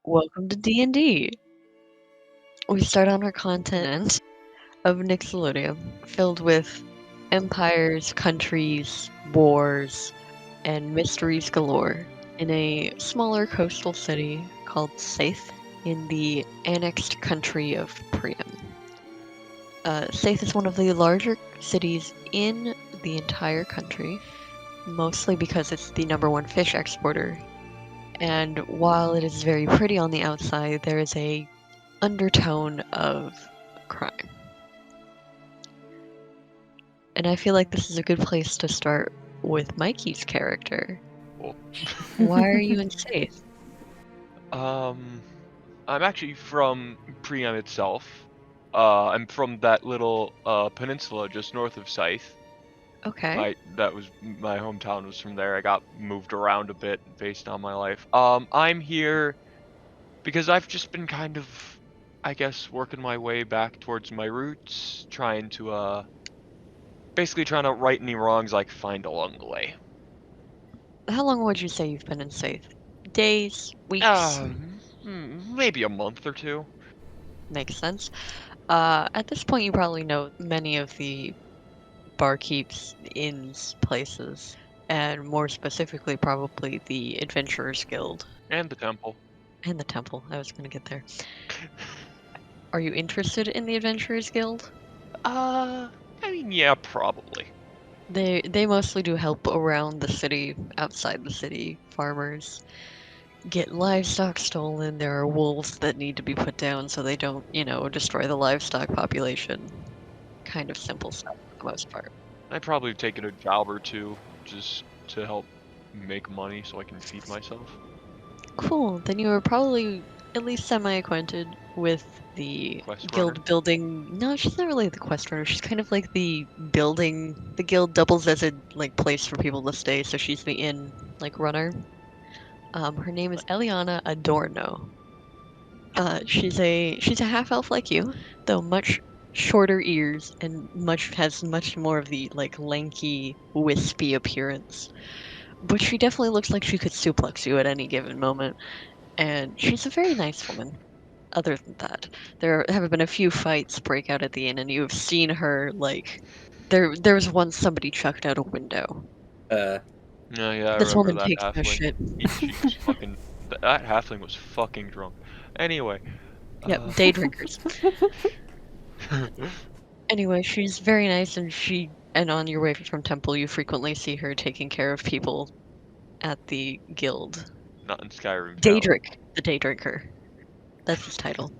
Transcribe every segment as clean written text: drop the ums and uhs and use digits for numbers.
Welcome to D&D. We start on our continent of Nyx'Elodia, filled with empires, countries, wars, and mysteries galore, in a smaller coastal city called Sathe in the annexed country of Priam. Sathe is one of the larger cities in the entire country, mostly because it's the #1 fish exporter. And while it is very pretty on the outside, there is a undertone of crime. And I feel like this is a good place to start with Mikey's character. Cool. Why are you in Sathe? I'm actually from Priam itself. I'm from that little peninsula just north of Scythe. Okay. My hometown was from there. I got moved around a bit based on my life. I'm here because I've just been kind of, I guess, working my way back towards my roots, basically trying to right any wrongs I could find along the way. How long would you say you've been in Sathe? Days? Weeks? Maybe a month or two. Makes sense. At this point, you probably know many of the barkeeps, inns, places, and more specifically, probably the Adventurous Guild. And the temple. And the temple. I was going to get there. Are you interested in the Adventurers Guild? I mean, yeah, probably. They mostly do help around the city, outside the city. Farmers get livestock stolen. There are wolves that need to be put down so they don't, destroy the livestock population. Kind of simple stuff for the most part. I'd probably taken a job or two just to help make money so I can feed myself. Cool. Then you were probably at least semi-acquainted with the Quest guild runner. building. No, she's not really the quest runner. She's kind of like the building. The guild doubles as a place for people to stay, so she's the inn runner. Her name is Eliana Adorno. She's a half elf like you, though much shorter ears and has much more of the lanky, wispy appearance. But she definitely looks like she could suplex you at any given moment. And she's a very nice woman. Other than that, there have been a few fights break out at the inn, and you have seen her there was once somebody chucked out a window. Yeah, I This remember woman that takes no halfling. shit. She was fucking. That halfling was fucking drunk. Anyway. Yep, day drinkers. Anyway, she's very nice, and on your way from temple, you frequently see her taking care of people at the guild. Not in Skyrim. Daedric, the day drinker. That's his title.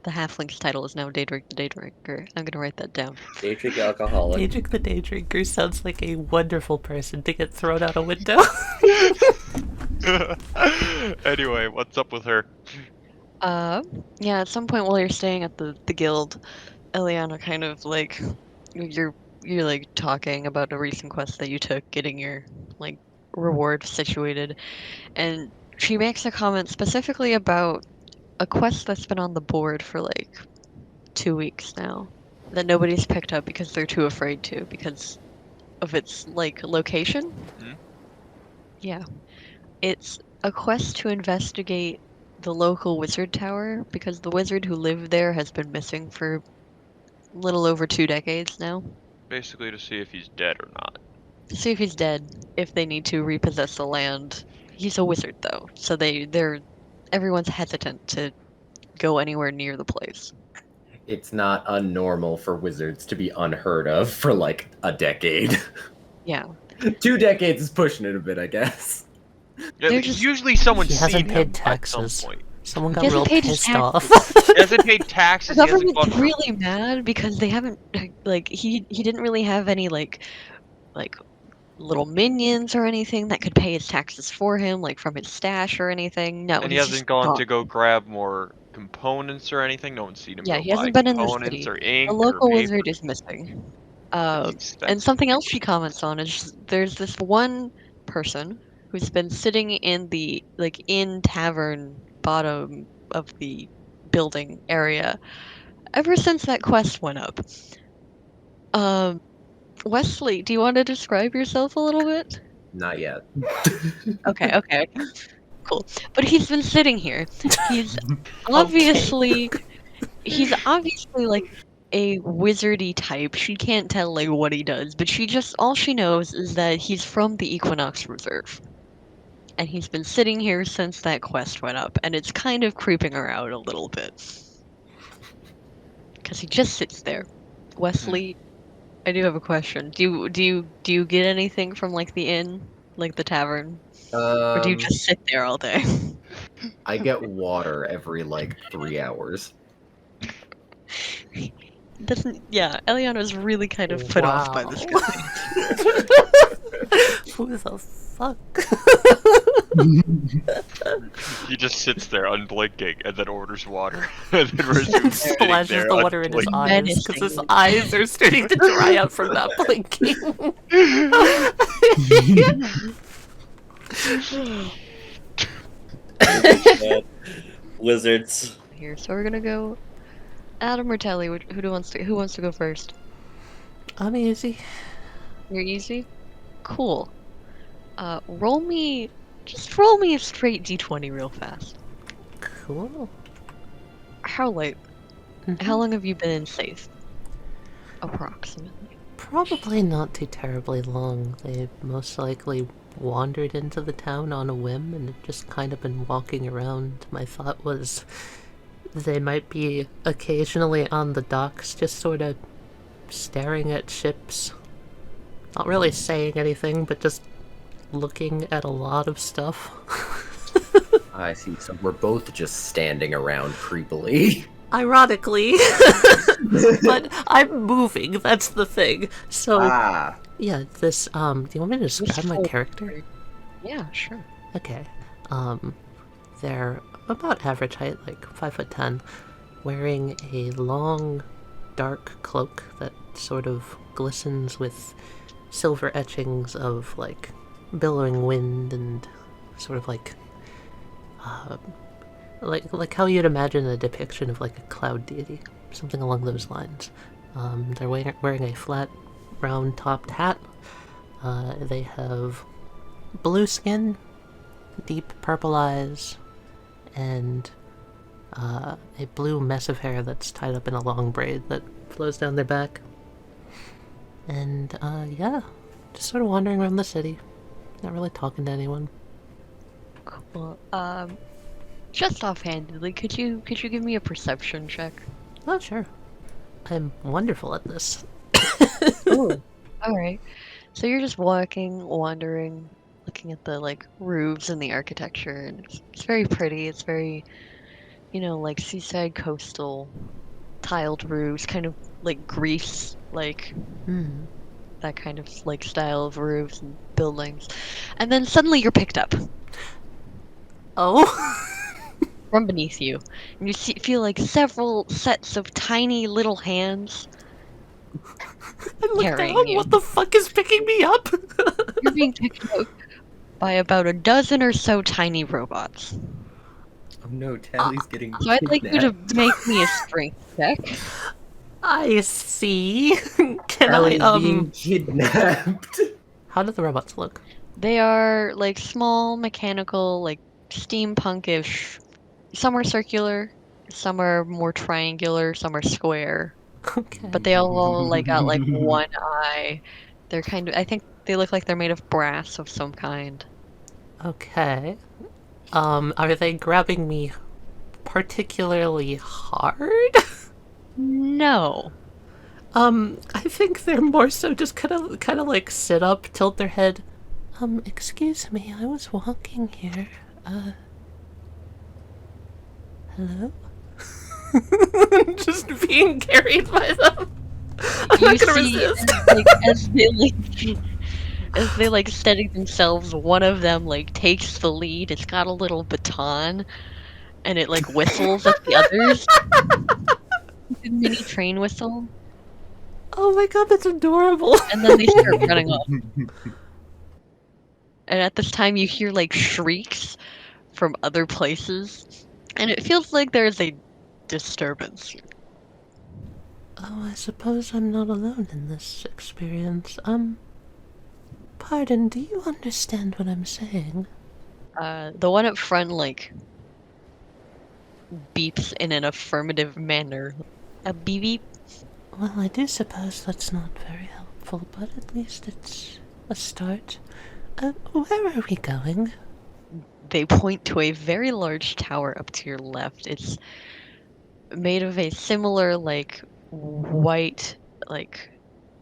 The halfling's title is now Daedric the day drinker. I'm gonna write that down. Daedric alcoholic. Daedric the day drinker sounds like a wonderful person to get thrown out a window. Anyway, what's up with her? Yeah, at some point while you're staying at the guild, Eliana kind of you're talking about a recent quest that you took, getting your reward situated, and she makes a comment specifically about a quest that's been on the board for 2 weeks now that nobody's picked up because they're too afraid to because of its location. Yeah, it's a quest to investigate the local wizard tower because the wizard who lived there has been missing for a little over 2 decades now. Basically to see if he's dead or not. To see if he's dead, if they need to repossess the land. He's a wizard though, so everyone's hesitant to go anywhere near the place. It's not unnormal for wizards to be unheard of for a decade. Yeah. 2 decades is pushing it a bit, I guess. Yeah, usually someone's he hasn't seen paid him taxes. at some point. Someone got He hasn't real paid his pissed off. He hasn't paid taxes. The He hasn't government's gone. really mad because they haven't he didn't really have any little minions or anything that could pay his taxes for him, from his stash or anything. No, And he he's hasn't just gone to go grab more components or anything. No one's seen him Yeah, go he buy hasn't been in the components city. or ink The or local paper. wizard is missing. It's And expensive. something else she comments on is there's this one person who's been sitting in the inn tavern bottom of the building area ever since that quest went up. Westley, do you want to describe yourself a little bit? Not yet. Okay. Cool. But he's been sitting here. He's obviously he's obviously like a wizardy type. She can't tell like what he does, but all she knows is that he's from the Equinox Reserve. And he's been sitting here since that quest went up, and it's kind of creeping her out a little bit. Because he just sits there. Westley, I do have a question. Do you get anything from like the inn, like the tavern, or do you just sit there all day? I get water every like 3 hours. Eliana's really kind of put off by this guy. Who the fuck? He just sits there unblinking and then orders water. And then resumes sitting Splashes there the water in his unblinking. eyes because his eyes are starting to dry out from not blinking. Wizards. Here, so we're gonna go. Adam or Telly? Who wants to go first? I'm easy. You're easy. Cool. Roll me a straight d20 real fast. Cool. Howlite, how long have you been in Sathe? Approximately. Probably not too terribly long. They most likely wandered into the town on a whim and had just kind of been walking around. My thought was they might be occasionally on the docks, just sort of staring at ships. Not really saying anything, but just looking at a lot of stuff. I see. So we're both just standing around creepily. Ironically. But I'm moving, that's the thing. So, yeah, this, do you want me to describe my character? Yeah, sure. Okay. They're about average height, like 5'10", wearing a long, dark cloak that sort of glistens with silver etchings of, like, billowing wind and sort of like how you'd imagine a depiction of like a cloud deity, something along those lines. They're wearing a flat, round-topped hat. They have blue skin, deep purple eyes, and a blue mess of hair that's tied up in a long braid that flows down their back. And yeah, just sort of wandering around the city, not really talking to anyone. Cool. Just offhandedly, could you give me a perception check? Oh, sure. I'm wonderful at this. Ooh. Alright. So you're just wandering, looking at the, like, roofs and the architecture, and it's very pretty. It's very, like, seaside coastal tiled roofs, kind of like Greece, like, that kind of, like, style of roofs and buildings. And then suddenly you're picked up. Oh? From beneath you. And you feel like several sets of tiny little hands I look carrying down, you. what the fuck is picking me up? You're being picked up by about a dozen or so tiny robots. Oh no, Tally's getting So I'd like you to kidnapped. make me a strength check. I see. Can Tally's I, being kidnapped. How do the robots look? They are like small, mechanical, like steampunkish. Some are circular, some are more triangular, some are square. Okay. But they all like got like one eye. They're kind of, I think they look like they're made of brass of some kind. Okay. Are they grabbing me particularly hard? No. I think they're more so just kind of like sit up, tilt their head. Excuse me, I was walking here. Hello? Just being carried by them. I'm not gonna resist. As they like steady themselves, one of them like takes the lead. It's got a little baton, and it like whistles at the others. It's a mini train whistle. Oh my god, that's adorable. And then they start running off. And at this time, you hear like shrieks from other places, and it feels like there's a disturbance. Oh, I suppose I'm not alone in this experience. Pardon, do you understand what I'm saying? The one up front, like, beeps in an affirmative manner. A beep beep. Well, I do suppose that's not very helpful, but at least it's a start. Where are we going? They point to a very large tower up to your left. It's made of a similar, like, white, like,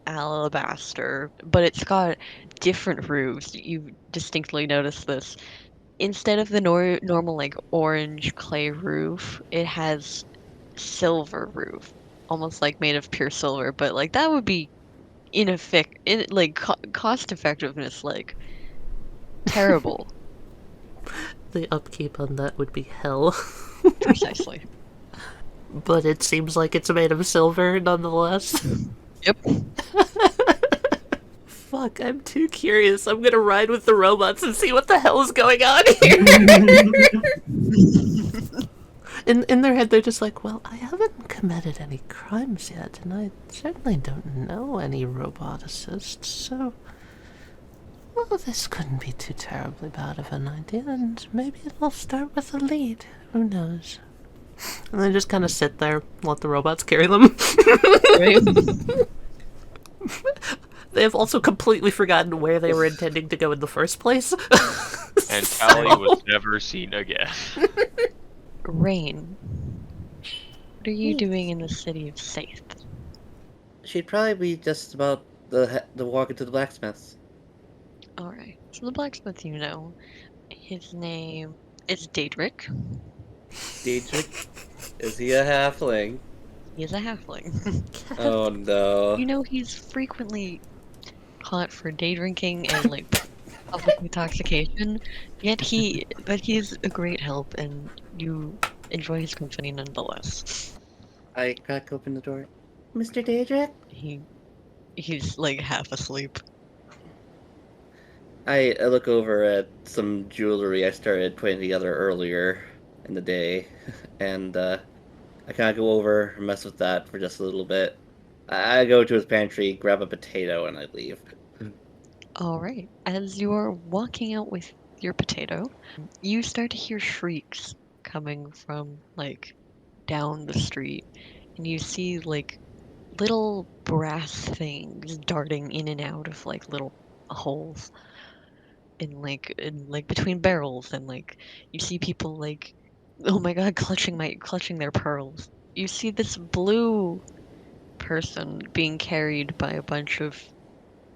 alabaster, but it's got different roofs. You distinctly notice this. Instead of the normal, like, orange clay roof, it has silver roof, almost like made of pure silver, but like that would be like cost effectiveness, like terrible. The upkeep on that would be hell. Precisely. But it seems like it's made of silver nonetheless. Yep. Fuck, I'm too curious. I'm gonna ride with the robots and see what the hell is going on here. In their head, they're just like, well, I haven't committed any crimes yet, and I certainly don't know any roboticists, so... Well, this couldn't be too terribly bad of an idea, and maybe it'll start with a lead. Who knows? And they just kind of sit there, let the robots carry them. Right? They have also completely forgotten where they were intending to go in the first place. And Tally was never seen again. Reine, what are you doing in the city of Sathe? She'd probably be just about the walk into the blacksmith's. Alright, so the blacksmith, you know, his name is Daedric. Daedric? Is he a halfling? He is a halfling. Oh no. You know, he's frequently caught for day drinking and like public intoxication, but he's a great help and you enjoy his company nonetheless. I crack open the door. Mr. Daedric? He's like half asleep. I look over at some jewelry I started putting together earlier in the day, and I kind of go over and mess with that for just a little bit. I go to his pantry, grab a potato, and I leave. Alright, as you're walking out with your potato, you start to hear shrieks coming from like down the street, and you see like little brass things darting in and out of like little holes in like between barrels, and like you see people like, oh my god, clutching their pearls. You see this blue person being carried by a bunch of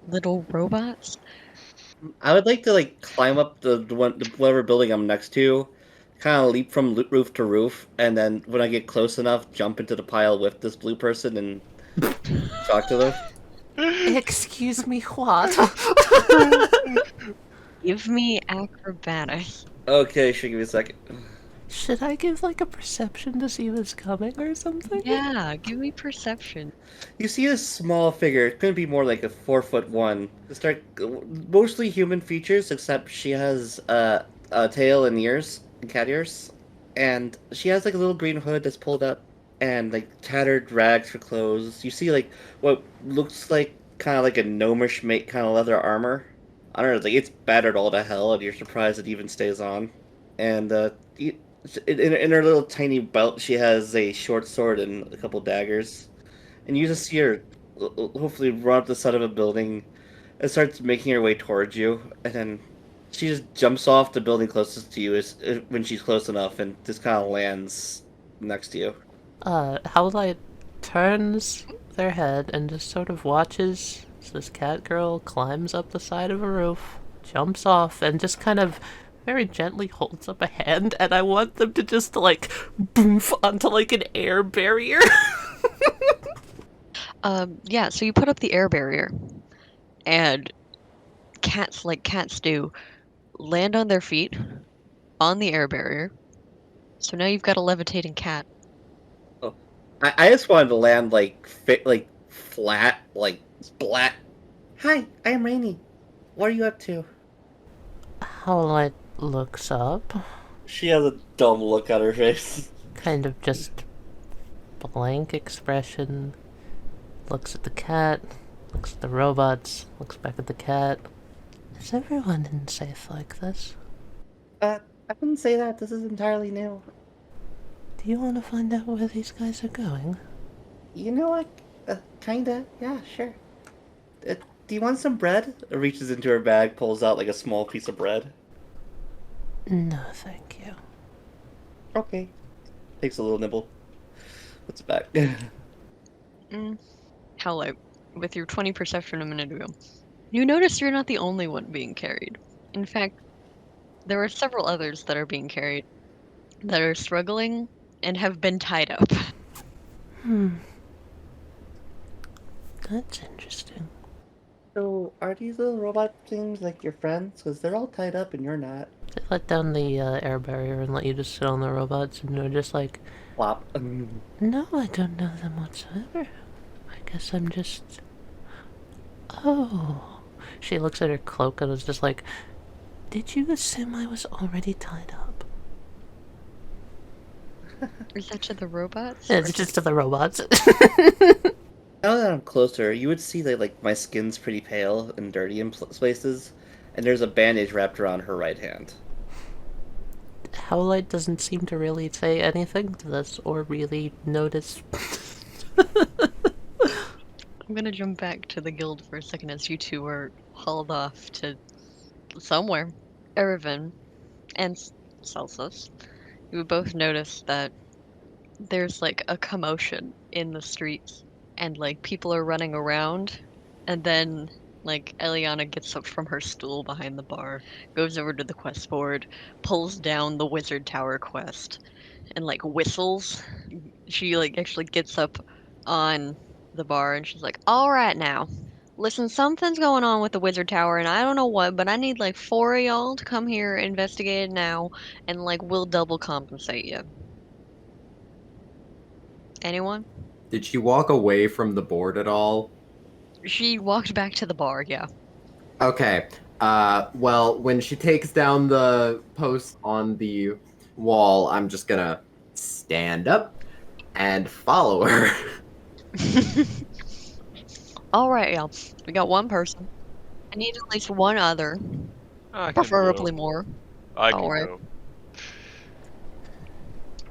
little robots. I would like to like climb up the whatever building I'm next to, kind of leap from roof to roof, and then when I get close enough, jump into the pile with this blue person and talk to them. Excuse me, what? Give me acrobatics. Okay, sure, give me a second. Should I give like a perception to see this coming or something? Yeah, give me perception. You see a small figure. It couldn't be more like a 4'1". Start mostly human features, except she has a tail and ears, and cat ears, and she has like a little green hood that's pulled up, and like tattered rags for clothes. You see like what looks like kind of like a gnomish make kind of leather armor. I don't know, like it's battered all to hell, and you're surprised it even stays on. And in her little tiny belt, she has a short sword and a couple daggers. And you just see her hopefully run up the side of a building and starts making her way towards you. And then she just jumps off the building closest to you when she's close enough and just kind of lands next to you. Howlite turns their head and just sort of watches as this cat girl climbs up the side of a roof, jumps off, and just kind of very gently holds up a hand, and I want them to just like boof onto like an air barrier. Yeah, so you put up the air barrier, and cats, like cats do, land on their feet on the air barrier. So now you've got a levitating cat. Oh, I just wanted to land like flat, like splat. Hi, I am Reine. What are you up to? Howlite looks up, She has a dumb look on her face. kind of just blank expression, looks at the cat, looks at the robots, looks back at the cat. Is everyone in safe like this? I wouldn't say that. This is entirely new. Do you want to find out where these guys are going? You know what? Kinda. Yeah, sure. Do you want some bread? Reaches into her bag, pulls out like a small piece of bread. No, thank you. Okay. Takes a little nibble. Puts it back. Howlite, with your 20 perception a minute ago, you notice you're not the only one being carried. In fact, there are several others that are being carried that are struggling and have been tied up. That's interesting. So, are these little robot things like your friends? Because they're all tied up and you're not. They let down the air barrier and let you just sit on the robots, and they're just like, Flop. no, I don't know them whatsoever. I guess I'm just... Oh. She looks at her cloak and is just like, did you assume I was already tied up? Is that to the robots? It's just to the robots. Now that I'm closer, you would see that like my skin's pretty pale and dirty in places, and there's a bandage wrapped around her right hand. Howlite doesn't seem to really say anything to this or really notice. I'm gonna jump back to the guild for a second as you two are hauled off to somewhere. Erevan and Celsus, you would both notice that there's like a commotion in the streets and like people are running around, and then like Eliana gets up from her stool behind the bar, goes over to the quest board, pulls down the wizard tower quest, and like whistles. She like actually gets up on the bar and she's like, all right now, listen, something's going on with the wizard tower and I don't know what, but I need like 4 of y'all to come here, investigate it now, and like we'll double compensate you. Anyone? Did she walk away from the board at all? She walked back to the bar, yeah. Okay. Well, when she takes down the post on the wall, I'm just gonna stand up and follow her. All right, y'all. We got one person. I need at least one other, I can preferably go. more. I can Alright. go.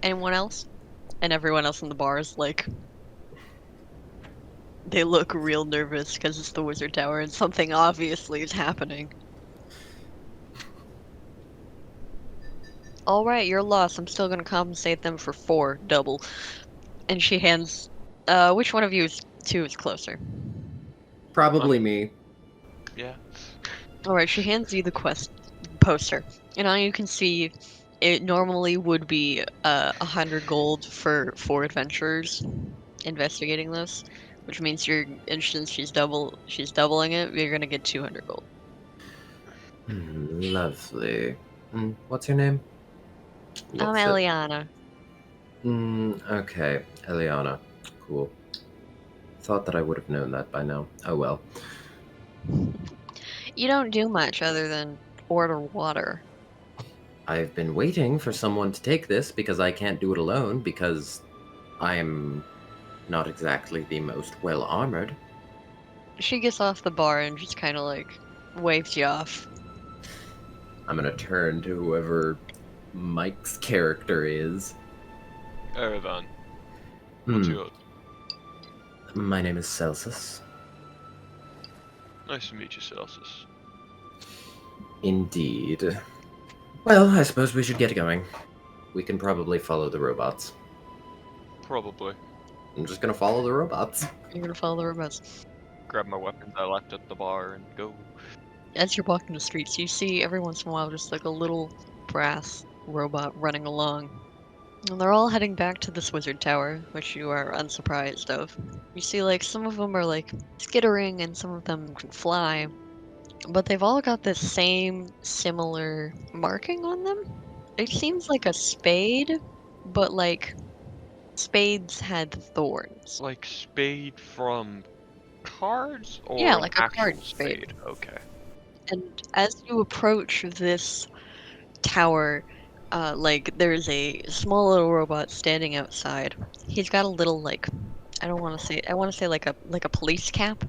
Anyone else? And everyone else in the bar is like, they look real nervous because it's the wizard tower and something obviously is happening. All right, you're lost. I'm still gonna compensate them for 4 double. And she hands. Which one of you two is closer? Probably me. Yeah. All right, she hands you the quest poster, and now you can see it normally would be 100 gold for 4 adventurers investigating this, which means since she's doubling it, you're gonna get 200 gold. Lovely. What's your name? I'm Looks Eliana. Okay, Eliana. Cool. Thought that I would have known that by now. Oh well. You don't do much other than order water. I've been waiting for someone to take this because I can't do it alone because I'm not exactly the most well armored. She gets off the bar and just kind of like waves you off. I'm gonna turn to whoever Mike's character is. Erevan. What's Hmm. yours? My name is Celsus. Nice to meet you, Celsus. Indeed. Well, I suppose we should get going. We can probably follow the robots. Probably. I'm just gonna follow the robots. You're gonna follow the robots. Grab my weapons I left at the bar and go. As you're walking the streets, you see every once in a while just like a little brass robot running along. And they're all heading back to this wizard tower, which you are unsurprised of. You see like some of them are like skittering and some of them can fly. But they've all got this same similar marking on them. It seems like a spade, but like spades had thorns. Like spade from cards or Yeah, an like a actual card spade. Okay. And as you approach this tower, like there's a small little robot standing outside. He's got a little like, I want to say like a police cap,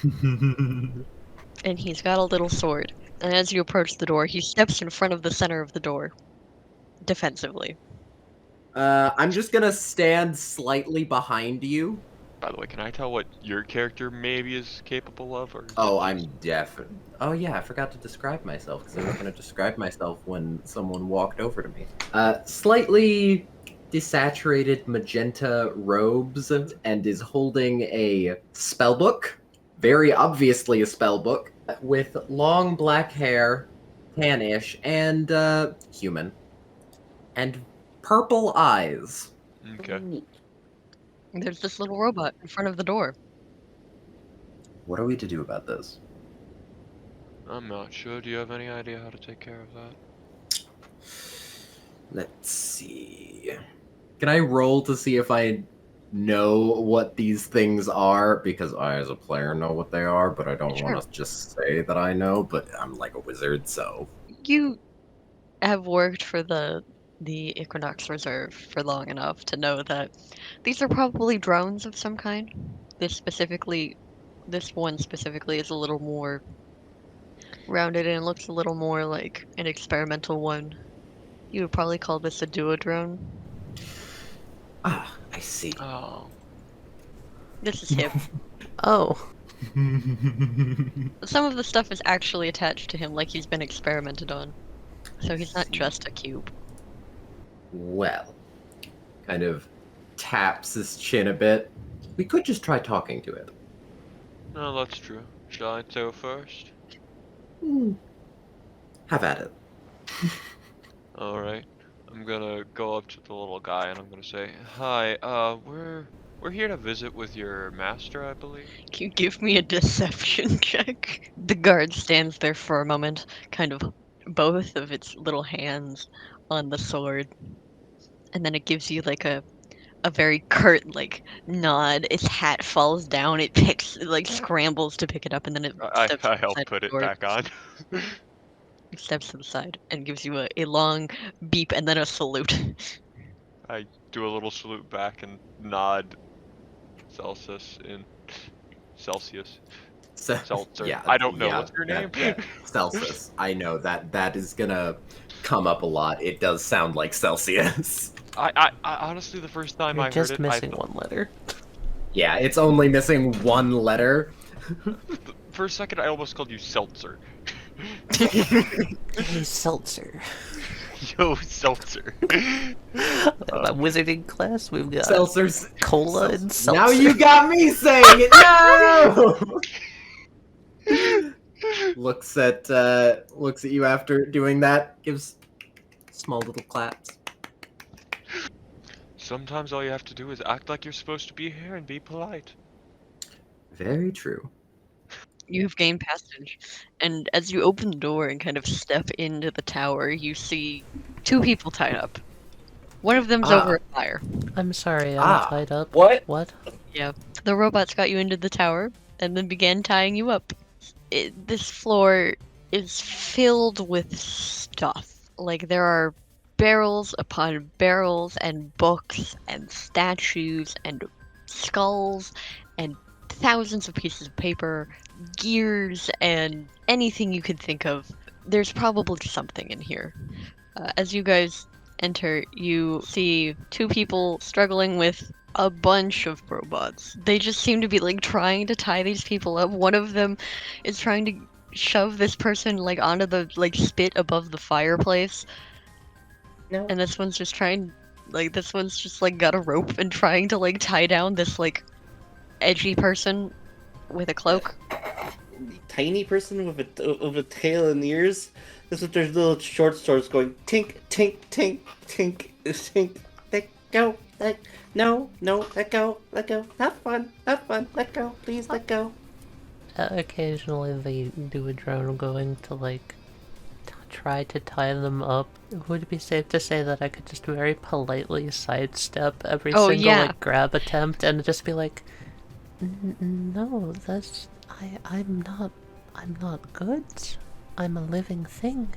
and he's got a little sword. And as you approach the door, he steps in front of the center of the door, defensively. I'm just gonna stand slightly behind you. By the way, can I tell what your character maybe is capable of? Or is Oh, it I'm just- deaf. Oh yeah, I forgot to describe myself because I was gonna describe myself when someone walked over to me. Slightly desaturated magenta robes and is holding a spell book, very obviously a spell book, with long black hair, tannish, and human, and purple eyes. Okay. There's this little robot in front of the door. What are we to do about this? I'm not sure. Do you have any idea how to take care of that? Let's see. Can I roll to see if I know what these things are? Because I, as a player, know what they are, but I don't Sure. want to just say that I know, but I'm like a wizard, so. You have worked for the Equinox Reserve for long enough to know that these are probably drones of some kind. This one specifically is a little more rounded and looks a little more like an experimental one. You would probably call this a duodrone. Ah, I see. Oh. This is him. Oh, Some of the stuff is actually attached to him, like he's been experimented on. So he's not just a cube. Well, kind of taps his chin a bit. We could just try talking to it. No, that's true. Shall I go first? Have at it. Alright. I'm gonna go up to the little guy and I'm gonna say, "Hi, we're here to visit with your master, I believe." Can you give me a deception check? The guard stands there for a moment, kind of both of its little hands on the sword. And then it gives you like a very curt like nod. Its hat falls down, it like scrambles to pick it up, and then it steps I to the help side put of it the door. back on. It steps to the side and gives you a long beep and then a salute. I do a little salute back and nod Celsus in Celsius. Seltzer. Yeah, I don't know. yeah, What's your name? Celsus. I know that is gonna come up a lot. It does sound like Celsius. I honestly, the first time you're I just heard it, missing I one letter. Yeah, it's only missing one letter. for a second I almost called you Seltzer. Hey, Seltzer. Yo, Seltzer. My wizarding class, we've got Seltzer's cola and seltzer. Now you got me saying it. No. looks at you after doing that. Gives small little claps. Sometimes all you have to do is act like you're supposed to be here and be polite. Very true. You have gained passage, and as you open the door and kind of step into the tower, you see two people tied up. One of them's over a fire. I'm sorry, I'm Ah. tied up. What? What? Yeah. The robots got you into the tower and then began tying you up. This floor is filled with stuff. Like, there are barrels upon barrels and books and statues and skulls and thousands of pieces of paper, gears, and anything you could think of. There's probably something in here. As you guys enter, you see two people struggling with a bunch of robots. They just seem to be like trying to tie these people up. One of them is trying to shove this person like onto the like spit above the fireplace. No. And this one's just like got a rope and trying to like tie down this like edgy person with a cloak. Tiny person with a tail and ears. This with their little short swords going tink tink tink tink tink. Let go. No, let go. Not fun. Let go. Please let go. Occasionally they do a drone going to like try to tie them up. Would it be safe to say that I could just very politely sidestep every Oh, single yeah. like grab attempt and just be like, no, that's I'm not good. I'm a living thing.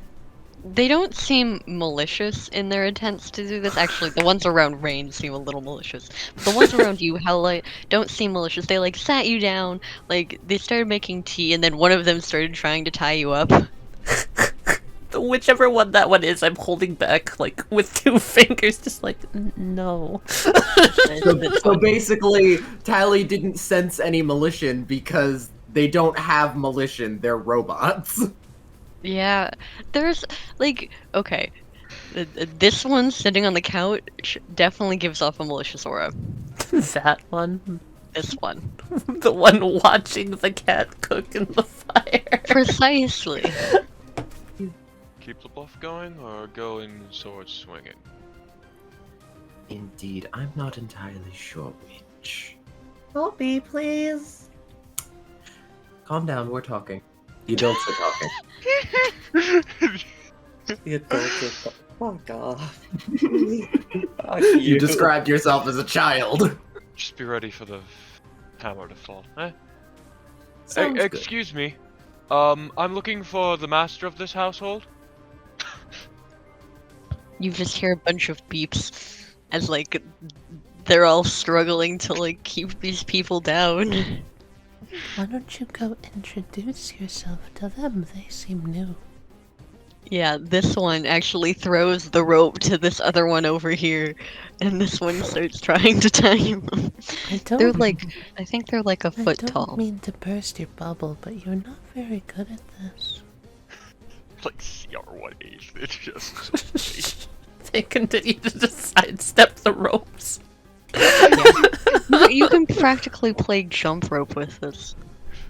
They don't seem malicious in their attempts to do this. Actually, the ones around Reine seem a little malicious. But the ones around you, Howlite, don't seem malicious. They like sat you down, like they started making tea, and then one of them started trying to tie you up. whichever one that one is, I'm holding back, like, with 2 fingers, just like, no. So basically, Tally didn't sense any malicion because they don't have malicion, they're robots. Yeah, there's like okay, this one sitting on the couch definitely gives off a malicious aura. That one? This one, The one watching the cat cook in the fire. precisely. Keep the bluff going or go in sword swinging? Indeed, I'm not entirely sure which. Help me, please. Calm down, we're talking. The adults are talking. The adults are... Fuck off. Fuck You described yourself as a child. Just be ready for the hammer to fall. Eh? Sounds good. Excuse me. I'm looking for the master of this household. You just hear a bunch of beeps as like they're all struggling to like keep these people down. Why don't you go introduce yourself to them? They seem new. Yeah, this one actually throws the rope to this other one over here, and this one starts trying to tie him. I don't. They're like, I think they're like a I foot don't tall. mean to burst your bubble, but you're not very good at this. Like CR1H. It's just. They continue to just sidestep the ropes. You can practically play jump rope with this.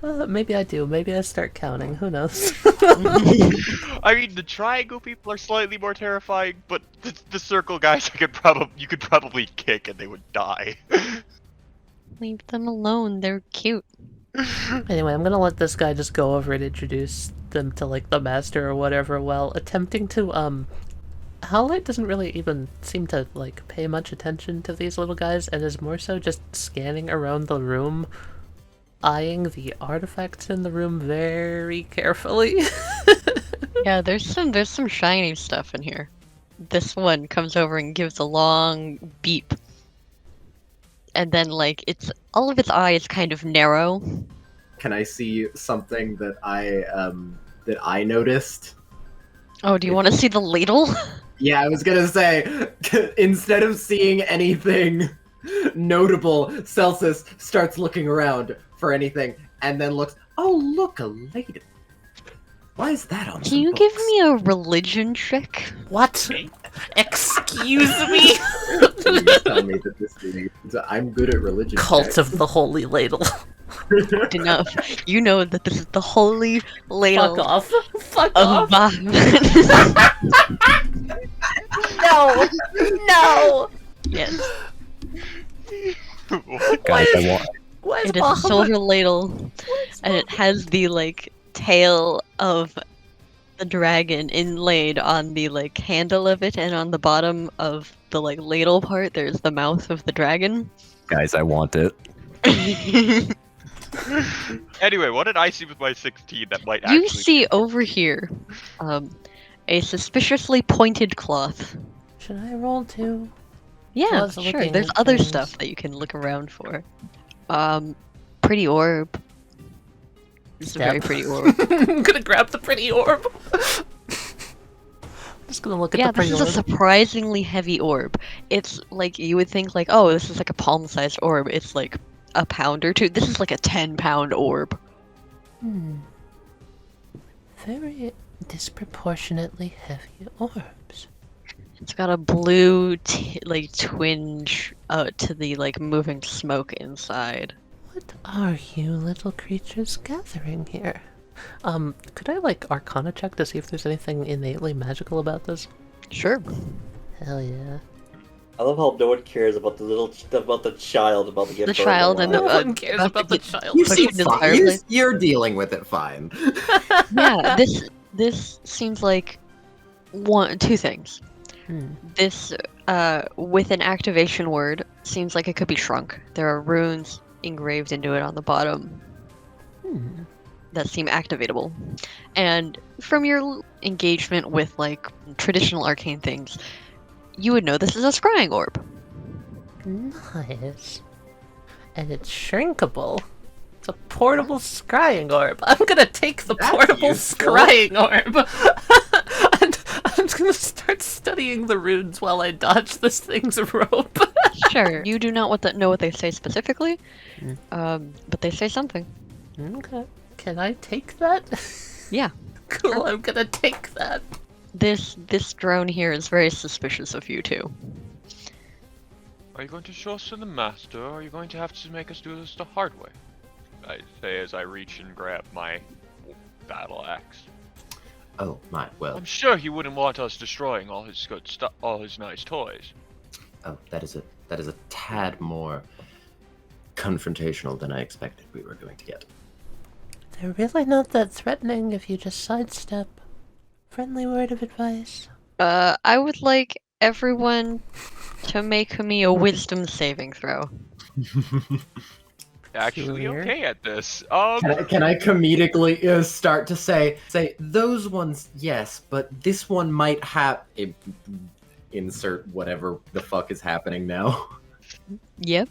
Maybe I do. Maybe I start counting. Who knows? I mean, the triangle people are slightly more terrifying, but the circle guys, you could probably kick and they would die. Leave them alone. They're cute. Anyway, I'm gonna let this guy just go over and introduce them to like the master or whatever, while attempting to Howlite doesn't really even seem to like pay much attention to these little guys and is more so just scanning around the room, eyeing the artifacts in the room very carefully. Yeah, there's some shiny stuff in here. This one comes over and gives a long beep. And then like all of its eyes kind of narrow. Can I see something that I noticed? Oh, do you want to see the ladle? Yeah, I was gonna say, instead of seeing anything notable, Celsus starts looking around for anything, and then looks, oh look, a lady. Why is that on Can some you books? give me a religion check? What? Excuse me? Please tell me that this is... I'm good at religion. Cult checks. of the Holy Ladle. Good enough. You know that this is the holy ladle Fuck off. Fuck of off. Bahamut. No! No! Yes, Guys, I want. Why is it is a Bahamut? silver ladle, and it has the like tail of the dragon inlaid on the like handle of it, and on the bottom of the like ladle part, there's the mouth of the dragon. Guys, I want it. Anyway, what did I see with my 16 that might You actually... see over here, a suspiciously pointed cloth. Should I roll too? Yeah, Was sure. looking There's at other things. stuff that you can look around for. Pretty orb. It's a very Step. pretty orb. I'm gonna grab the pretty orb. Just gonna look at Yeah, the pretty this is a orb. surprisingly heavy orb. It's like you would think like, oh, this is like a palm-sized orb. It's like a pound or two. This is like a 10-pound orb. Very disproportionately heavy orbs. It's got a blue like twinge to the like moving smoke inside. What are you little creatures gathering here? Could I like Arcana check to see if there's anything innately magical about this? Sure. Hell yeah. I love how no one cares about the child about to get The burned child and No the one cares about the child. You Push seem it in the fine. fireplace. You're dealing with it fine. Yeah, this seems like two things. This with an activation word seems like it could be shrunk. There are runes engraved into it on the bottom that seem activatable. And from your engagement with like traditional arcane things, you would know this is a scrying orb. Nice. And it's shrinkable. It's a portable scrying orb. I'm gonna take the That's portable useful. scrying orb. I'm gonna start studying the runes while I dodge this thing's rope. Sure. You do not know what they say specifically, but they say something. Okay. Can I take that? Yeah. Cool, I'm gonna take that. This drone here is very suspicious of you too. Are you going to show us to the master, or are you going to have to make us do this the hard way? I say as I reach and grab my battle axe. Oh my, well. I'm sure he wouldn't want us destroying all his good stuff, all his nice toys. Oh, that is a tad more confrontational than I expected we were going to get. They're really not that threatening if you just sidestep. Friendly word of advice. I would like everyone to make me a wisdom saving throw. Actually, Sure. okay at this. Can I comedically start to say those ones, yes, but this one might have insert whatever the fuck is happening now. Yep.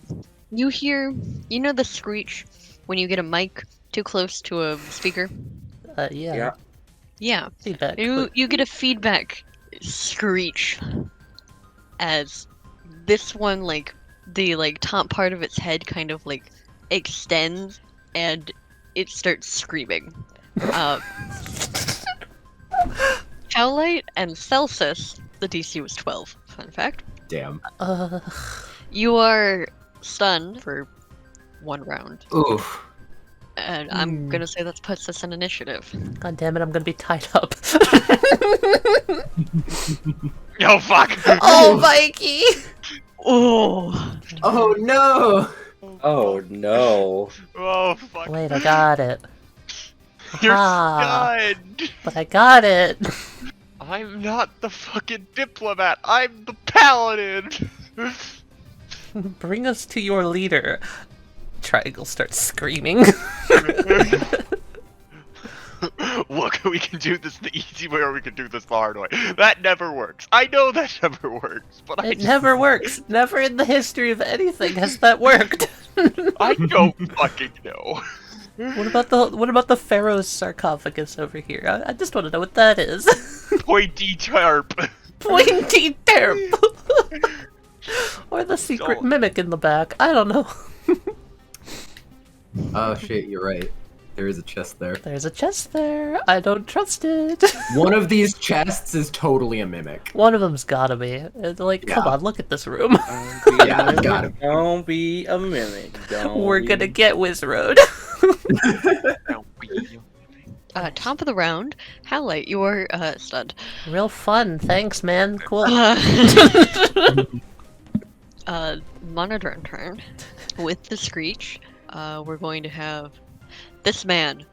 You hear, you know the screech when you get a mic too close to a speaker? Yeah. Yeah. Feedback. You get a feedback screech as this one, like, the, like, top part of its head kind of, like, extends and it starts screaming. Howlite and Celsus, the DC was 12, fun fact. Damn. You are stunned for 1 round. Oof. And I'm gonna say that puts us in initiative. God damn it, I'm gonna be tied up. Oh fuck! Oh, Mikey! Oh! Oh no! Oh no. Oh fuck! Wait, I got it. You're Ah. stunned. But I got it! I'm not the fucking diplomat. I'm the paladin. Bring us to your leader. Triangle starts screaming. Look, we can do this the easy way or we can do this the hard way. That never works. I know that never works, but It never works. Never in the history of anything has that worked. I don't fucking know. What about the pharaoh's sarcophagus over here? I just want to know what that is. Pointy tarp. Pointy terp. Or the secret Don't. mimic in the back. I don't know. Oh shit, you're right. There is a chest there. There's a chest there. I don't trust it. One of these chests is totally a mimic. One of them's gotta be. It's like, come Yeah. on, look at this room. Yeah, got it. Don't be a mimic. We're gonna get Wizroad. Top of the round, Howlite, you are stunned. Real fun. Thanks, man. Cool. Monitor in turn. With the screech, we're going to have this man.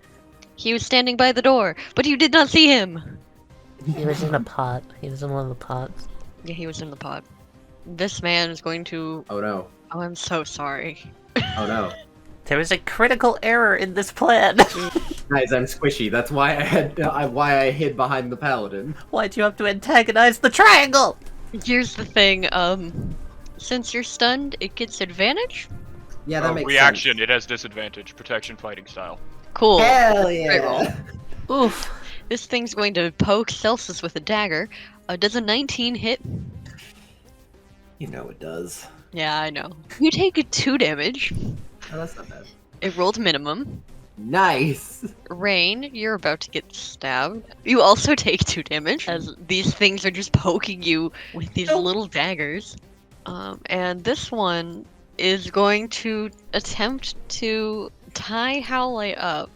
He was standing by the door, but you did not see him! He was in a pot. He was in one of the pots. Yeah, he was in the pod. This man is going to... Oh no. Oh, I'm so sorry. Oh no. There was a critical error in this plan. Guys, I'm squishy. That's why I hid behind the paladin. Why'd you have to antagonize the triangle? Here's the thing, since you're stunned, it gets advantage? Yeah, that makes Reaction, sense. it has disadvantage. Protection fighting style. Cool. Hell Great roll. yeah! Oof. This thing's going to poke Celsus with a dagger. Does a 19 hit? You know it does. Yeah, I know. You take 2 damage. Oh, that's not bad. It rolled minimum. Nice! Reine, you're about to get stabbed. You also take 2 damage, as these things are just poking you with these little daggers. And this one is going to attempt to tie Howlite up.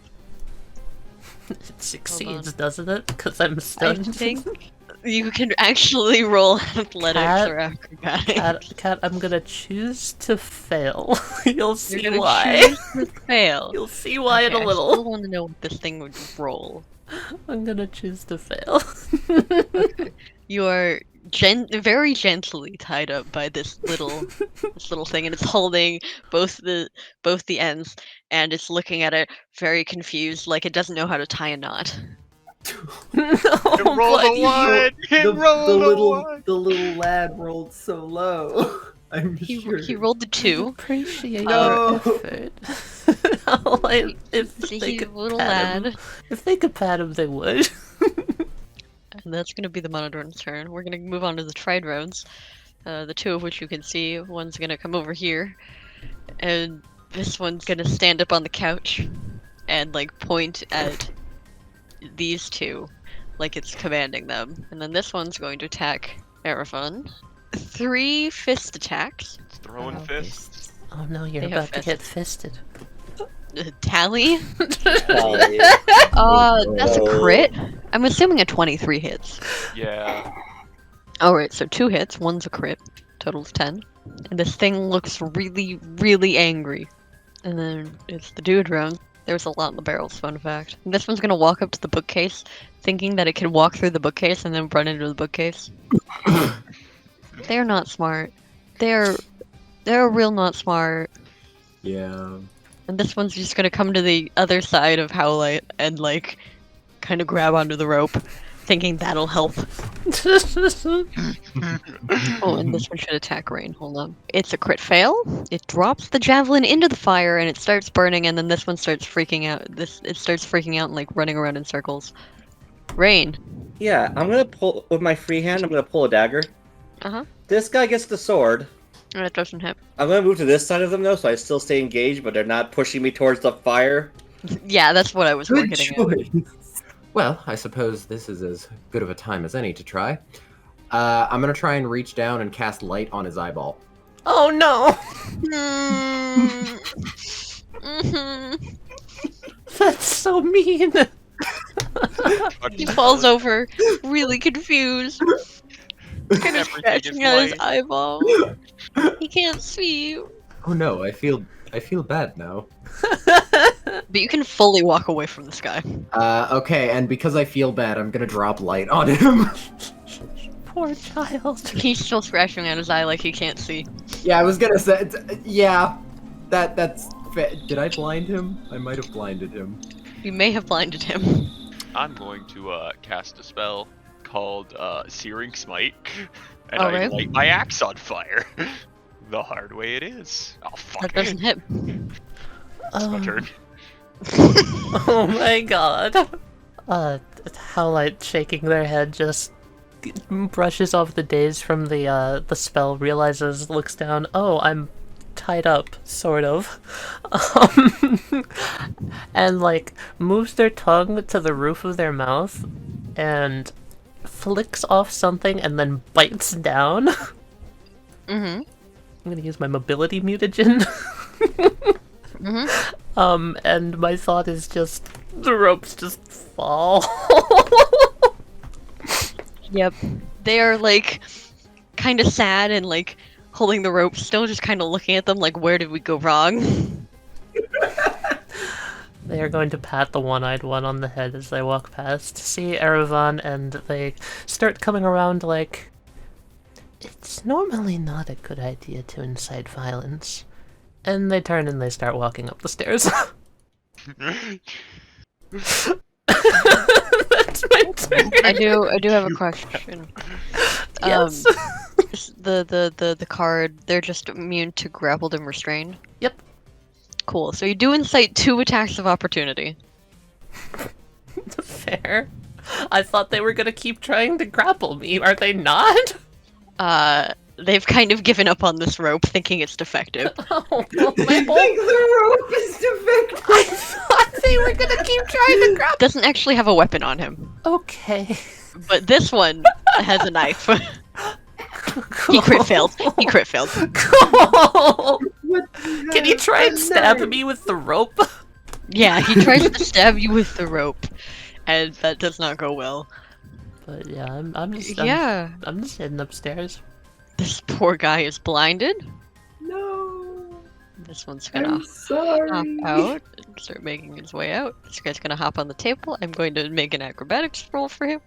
It succeeds, doesn't it? Because I'm stunned. I think you can actually roll athletics or acrobatics. Cat, I'm gonna choose to fail. You'll see You're gonna why. choose to fail. You'll see why in a I little. still want to know what this thing would roll. I'm gonna choose to fail. You are very gently tied up by this little thing, and it's holding both the ends, and it's looking at it very confused, like it doesn't know how to tie a knot. It rolled a 1! It rolled a 1! The little lad rolled so low. I'm He sure. rolled the 2. Appreciate No. your effort. Like, if See, they you could little pat him, lad. if they could pat him, they would. that's gonna be the Monodorn's turn. We're gonna move on to the Tridrones, the two of which you can see. One's gonna come over here, and this one's gonna stand up on the couch and like point at these two like it's commanding them. And then this one's going to attack Erevan. 3 fist attacks. It's throwing Oh, fists. Oh no, you're They have about to get fisted. Tally. Taliyah. That's a crit. I'm assuming a 23 hits. Yeah. Alright, so 2 hits, one's a crit. Total's 10. And this thing looks really, really angry. And then it's the Duodrone. There's a lot in the barrels, fun fact. And this one's gonna walk up to the bookcase, thinking that it can walk through the bookcase and then run into the bookcase. They're not smart. They're real not smart. Yeah. And this one's just gonna come to the other side of Howlite and like kind of grab onto the rope, thinking that'll help. Oh, and this one should attack Reine. Hold on. It's a crit fail. It drops the javelin into the fire and it starts burning, and then this one starts freaking out. It starts freaking out and like running around in circles. Reine. Yeah, I'm gonna pull with my free hand. I'm gonna pull a dagger. Uh-huh. This guy gets the sword. That doesn't hit. I'm gonna move to this side of them though, so I still stay engaged, but they're not pushing me towards the fire. Yeah, that's what I was more Good getting at. choice. Well, I suppose this is as good of a time as any to try. I'm gonna try and reach down and cast light on his eyeball. Oh no! Mhm. That's so mean. He falls over, really confused. Kind of Everything scratching is at his light. eyeball. He can't see. Oh no, I feel bad now. But you can fully walk away from this guy. Okay, and because I feel bad, I'm gonna drop light on him. Poor child. He's still scratching at his eye like he can't see. Yeah, I was gonna say, yeah, that's. Did I blind him? I might have blinded him. You may have blinded him. I'm going to cast a spell called Searing Smite, and All I right. light my axe on fire. The hard way it is. Oh fuck That doesn't hit. It's my turn. Oh my god. Howlite shaking their head just brushes off the daze from the spell, realizes, looks down, oh, I'm tied up, sort of. And like moves their tongue to the roof of their mouth and flicks off something and then bites down. Mm-hmm. I'm gonna use my mobility mutagen. Mm-hmm. And my thought is just the ropes just fall. Yep. They are like kind of sad and like holding the rope, still just kind of looking at them like, where did we go wrong? They are going to pat the one-eyed one on the head as they walk past, see Erevan, and they start coming around like, it's normally not a good idea to incite violence. And they turn and they start walking up the stairs. That's my turn. I do have a question. Yes. The card, they're just immune to grappled and restrained? Yep. Cool. So you do incite 2 attacks of opportunity. Fair. I thought they were gonna keep trying to grapple me. Are they not? They've kind of given up on this rope, thinking it's defective. Oh, my I whole... think the rope is defective. I thought they were gonna keep trying to grapple. Doesn't actually have a weapon on him. Okay. But this one has a knife. He crit failed. He crit failed. Cool. What Can you try and stab me with the rope? Yeah, he tries to stab you with the rope, and that does not go well. But yeah, I'm just heading upstairs. This poor guy is blinded. No. This one's gonna I'm sorry. hop out and start making his way out. This guy's gonna hop on the table. I'm going to make an acrobatics roll for him.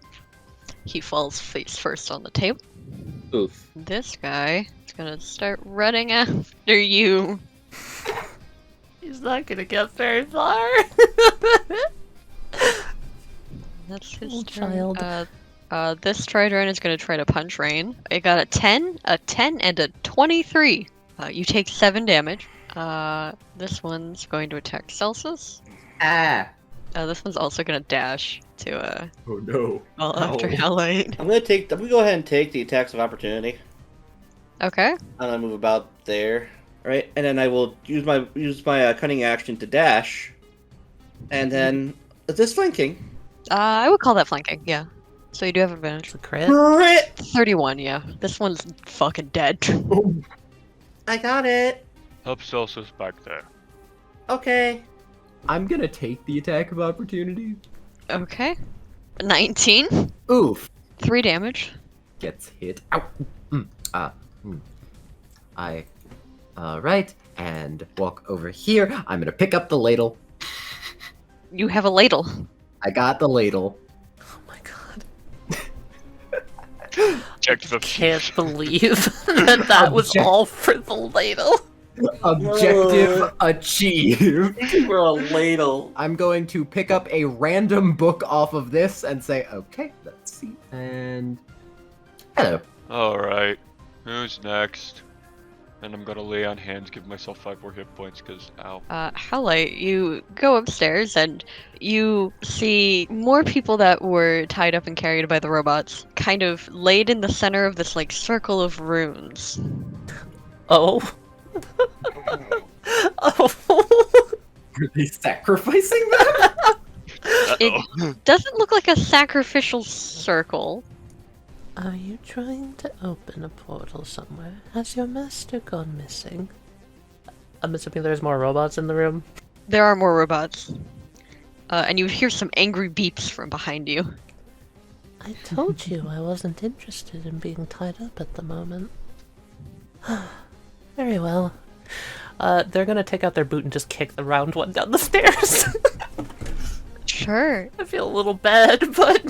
He falls face first on the table. Oof. This guy is gonna start running after you. He's not gonna get very far. That's his Little turn. child. This Tridron is gonna try to punch Reine. It got a 10, and a 23. You take 7 damage. This one's going to attack Celsus. Ah. This one's also gonna dash to Oh no. well after Ow. Howlite. I'm gonna go ahead and take the attacks of opportunity. Okay. I'm gonna move about there, right? And then I will use my cunning action to dash, and then is this flanking? I would call that flanking. Yeah. So you do have advantage. It's a crit. Crit! 31. Yeah. This one's fucking dead. I got it. Help Celsus back there. Okay. I'm gonna take the attack of opportunity. Okay. 19. Oof. 3 damage. Gets hit. Ow. Right. And walk over here. I'm gonna pick up the ladle. You have a ladle. I got the ladle. Oh my god. Check the Can't believe that was Object- all for the ladle. Objective achieved. For a ladle. I'm going to pick up a random book off of this and say, okay, let's see. And hello. Alright. Who's next? And I'm gonna lay on hands, give myself 5 more hit points, because ow. Howlite, you go upstairs and you see more people that were tied up and carried by the robots, kind of laid in the center of this like circle of runes. Oh. Oh. Are they sacrificing them? Uh-oh. Doesn't look like a sacrificial circle. Are you trying to open a portal somewhere? Has your master gone missing? I'm assuming there's more robots in the room. There are more robots. And you hear some angry beeps from behind you. I told you I wasn't interested in being tied up at the moment. Very well. They're gonna take out their boot and just kick the round one down the stairs. Sure. I feel a little bad, but...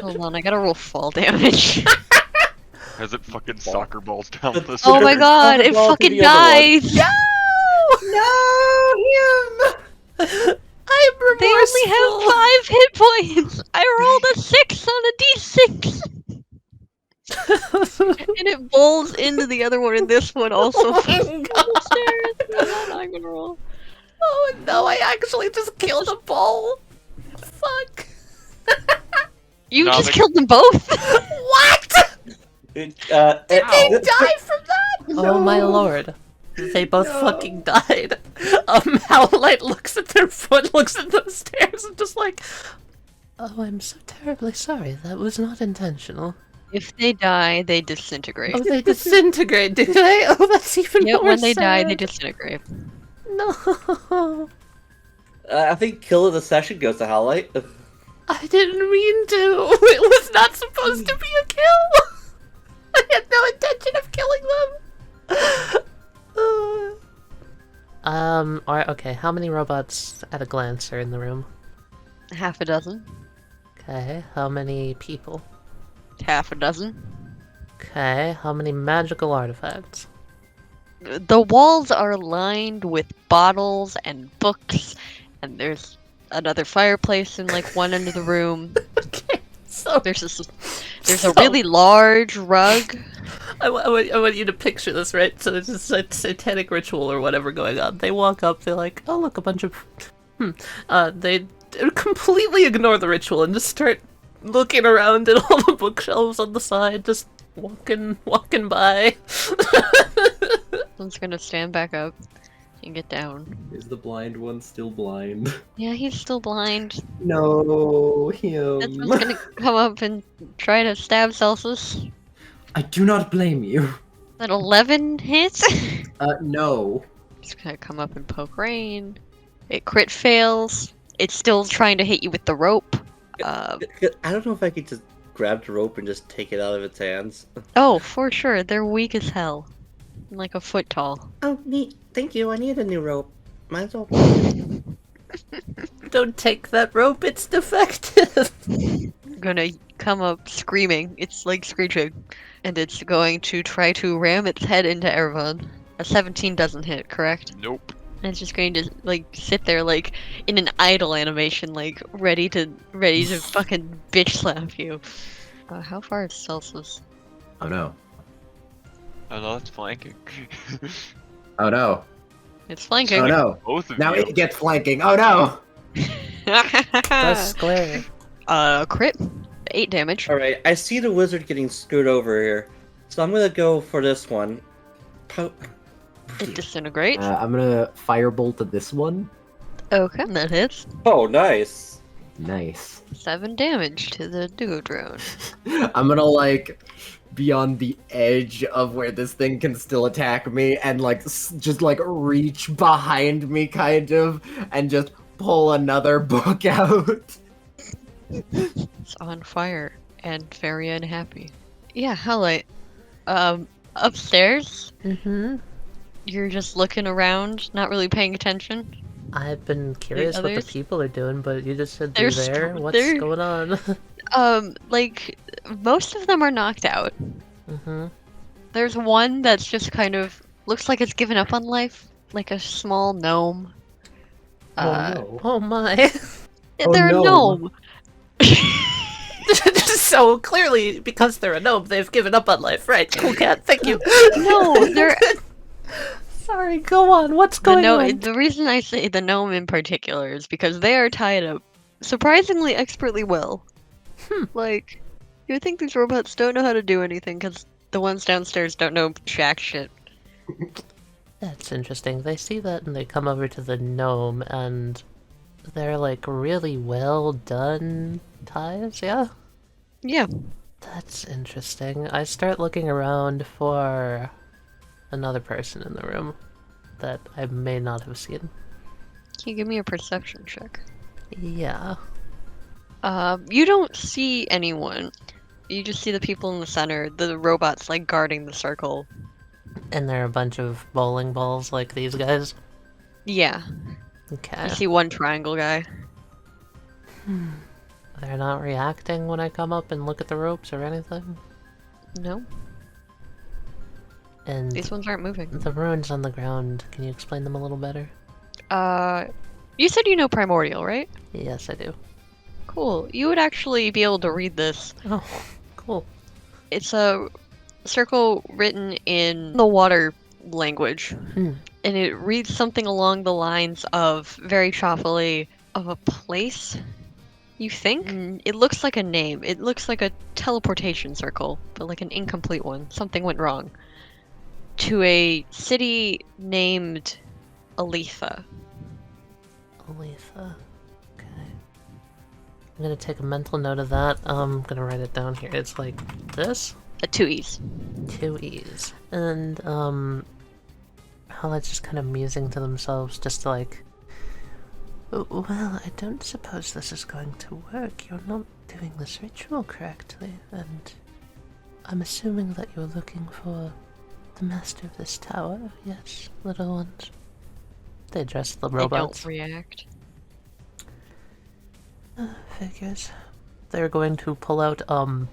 Hold on, I gotta roll fall damage. As it fucking soccer balls down the stairs. Oh my god, it Ball to fucking the other one. dies! No, him! I'm They only have 5 hit points! I rolled a 6 on a d6! And it bowls into the other one, and this one also Oh my falls down the stairs. I'm not gonna roll. Oh no, I actually just killed a ball. Fuck. You No, just they- killed them both! What? Did They die from that? Oh my lord. They both fucking died. Howlite looks at their foot, looks at those stairs, and just like, oh, I'm so terribly sorry. That was not intentional. If they die, they disintegrate. Oh, they disintegrate, do they? Oh, that's even Yeah, more when they die, sad. they disintegrate. No. I think kill of the session goes to Howlite. I didn't mean to. It was not supposed to be a kill. I had no intention of killing them. Alright, okay. How many robots at a glance are in the room? Half a dozen. Okay. How many people? Half a dozen. Okay. How many magical artifacts? The walls are lined with bottles and books, and there's another fireplace in like one end of the room. Okay. So There's a really large rug. I want you to picture this, right? So there's this satanic ritual or whatever going on. They walk up, they're like, oh look, a bunch of... They completely ignore the ritual and just start looking around at all the bookshelves on the side, just walking by. One's gonna stand back up and get down. Is the blind one still blind? Yeah, he's still blind. No, This him. one's gonna come up and try to stab Celsus. I do not blame you. That 11 hit. No. It's gonna come up and poke Reine. It crit fails. It's still trying to hit you with the rope. I don't know if I could just grab the rope and just take it out of its hands. Oh, for sure. They're weak as hell. Like a foot tall. Oh, neat. Thank you. I need a new rope. Might as well. Don't take that rope, it's defective. Gonna come up screaming. It's like screeching. And it's going to try to ram its head into Erevan. A 17 doesn't hit, correct? Nope. And it's just going to like sit there like in an idle animation, like ready to fucking bitch slap you. How far is Celsus? Oh no. Oh no, that's flanking. Oh no. It's flanking. Oh no. Both of Now you. it gets flanking. Oh no. That's square. Crit. 8 damage. Alright, I see the wizard getting screwed over here. So I'm gonna go for this one. It disintegrates. I'm gonna firebolt at this one. Okay, that hits. Oh, nice. Nice. 7 damage to the duo drone. I'm gonna like be on the edge of where this thing can still attack me and like just like reach behind me kind of and just pull another book out. It's on fire and very unhappy. Yeah, Howlite. Upstairs, Mm-hmm. you're just looking around, not really paying attention. I've been curious what the others? people are doing, but you just said They're they're there. str- What's they're- going on? Like, most of them are knocked out. Mm-hmm. There's one that's just kind of looks like it's given up on life, like a small gnome. no. Oh my. Oh, They're no. a gnome. So clearly, because they're a gnome, they've given up on life, right? Cool cat, thank you. No, they're Sorry, go on. What's the going no. on? The reason I say the gnome in particular is because they are tied up surprisingly expertly well. Like, you would think these robots don't know how to do anything because the ones downstairs don't know jack shit. That's interesting. They see that and they come over to the gnome and they're like really well done ties, yeah? Yeah. That's interesting. I start looking around for another person in the room that I may not have seen. Can you give me a perception check? Yeah. You don't see anyone. You just see the people in the center, the robots like guarding the circle. And there are a bunch of bowling balls like these guys. Yeah. Okay. You see one triangle guy. They're not reacting when I come up and look at the ropes or anything. No, And these ones aren't moving. the ruins on the ground, can you explain them a little better? You said you know Primordial, right? Yes, I do. Cool. You would actually be able to read this. Oh, cool. It's a circle written in the water language. Hmm. And it reads something along the lines of, very choppily, of a place, you think? It looks like a name. It looks like a teleportation circle, but like an incomplete one. Something went wrong. To a city named Aletha. Aletha. Okay. I'm gonna take a mental note of that. I'm gonna write it down here. It's like this. 2 E's. 2 E's. And, Howlite's just kind of musing to themselves, just to like, well, I don't suppose this is going to work. You're not doing this ritual correctly, and I'm assuming that you're looking for the master of this tower. Yes, little ones. They address the robots. They don't react. Figures. They're going to pull out, from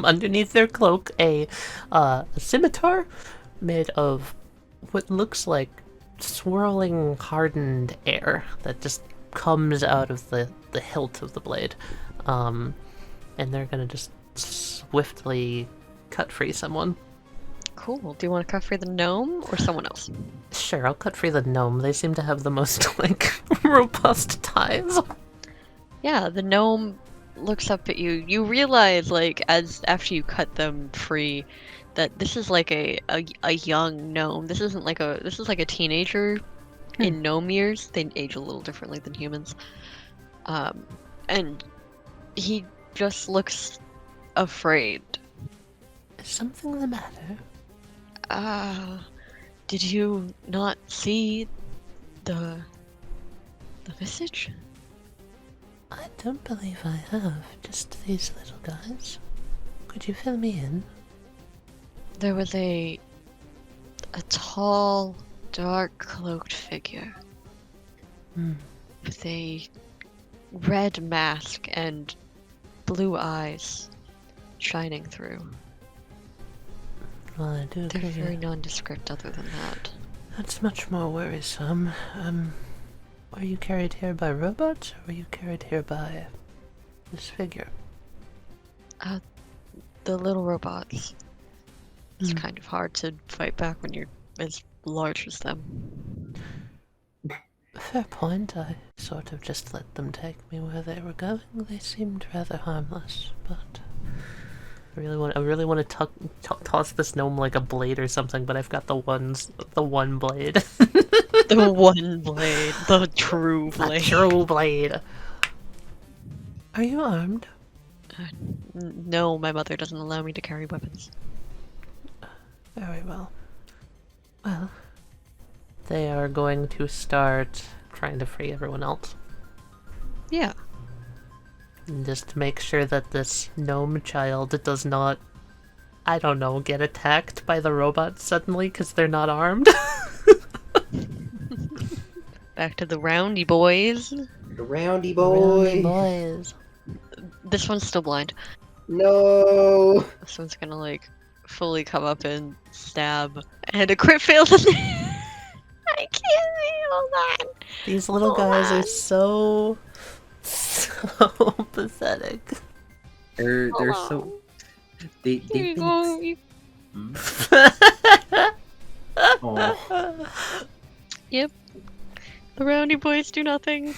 underneath their cloak, a scimitar made of what looks like swirling, hardened air that just comes out of the hilt of the blade. And they're gonna just swiftly cut free someone. Cool. Do you want to cut free the gnome or someone else? Sure, I'll cut free the gnome. They seem to have the most, like, robust ties. Yeah, the gnome looks up at you. You realize, like, after you cut them free, that this is like a young gnome. This isn't like this is like a teenager in gnome years. They age a little differently than humans. And he just looks afraid. Is something the matter? Did you not see the visage? I don't believe I have. Just these little guys. Could you fill me in? There was a tall, dark cloaked figure with a red mask and blue eyes shining through. Well, I do They're agree. very nondescript other than that. That's much more worrisome. Were you carried here by robots, or were you carried here by this figure? The little robots. It's kind of hard to fight back when you're as large as them. Fair point. I sort of just let them take me where they were going. They seemed rather harmless, but I really want to toss this gnome like a blade or something. But I've got the one blade. The one blade, the true The blade. true blade. Are you armed? No, my mother doesn't allow me to carry weapons. Very well. Well, they are going to start trying to free everyone else. Yeah. And just to make sure that this gnome child does not, I don't know, get attacked by the robots suddenly because they're not armed. Back to the roundy boys. The roundy Roundy boy. boys. This one's still blind. No. This one's gonna like fully come up and stab. And a crit failed. I can't see. Hold on. These little Hold guys on. are so pathetic. They're Hold so. on. They Here you think. go. You- Oh. Yep. The roundy boys do nothing.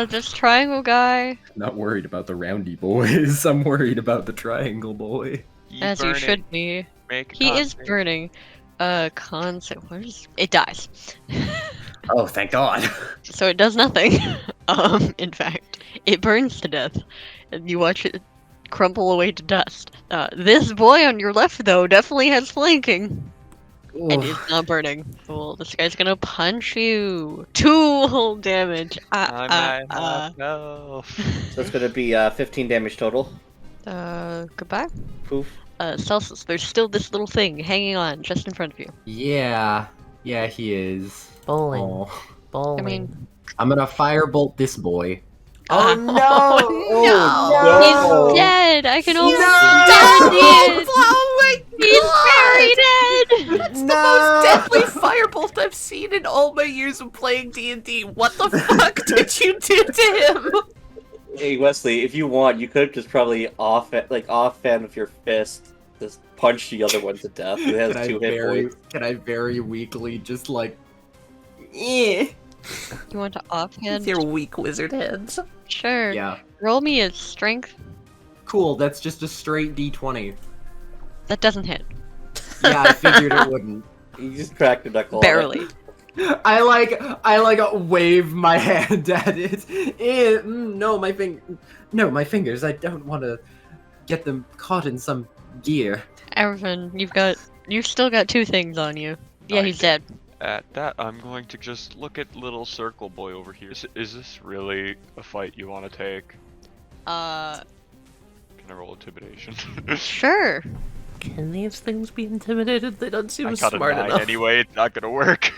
This triangle guy, Not worried about the roundy boys. I'm worried about the triangle boy. as you should be. Make a He is con- burning. It dies. Oh, thank God. So it does nothing. In fact, it burns to death, and you watch it crumple away to dust. This boy on your left, though, definitely has flanking, and is not burning. Well, this guy's gonna punch you. 2 whole damage. I might have health. So it's gonna be 15 damage total. Goodbye. Poof. Celsus, there's still this little thing hanging on just in front of you. Yeah. Yeah, he is. Bowling. Oh. Bowling. I mean, I'm gonna firebolt this boy. Oh no! no! He's dead! I can almost No! Oh my god! He's very dead! It's the most deadly firebolt I've seen in all my years of playing D&D. What the fuck did you do to him? Hey Wesley, if you want, you could just probably offhand with your fist, just punch the other one to death. It has 2 hit points. Can I very weakly just like eh. You want to With offhand? your weak wizard hands. Sure. Yeah. Roll me a strength. Cool, that's just a straight D20. That doesn't hit. Yeah, I figured it wouldn't. You just cracked the knuckle. on it. Barely. I wave my hand at it. No, my fingers. I don't want to get them caught in some gear. Erevan, you've still got 2 things on you. Yeah, Nice. he's dead. At that, I'm going to just look at little circle boy over here. Is this really a fight you want to take? Uh, Can I roll intimidation? sure. Can these things be intimidated? They don't seem I got a smart 9 enough. anyway. It's not gonna work.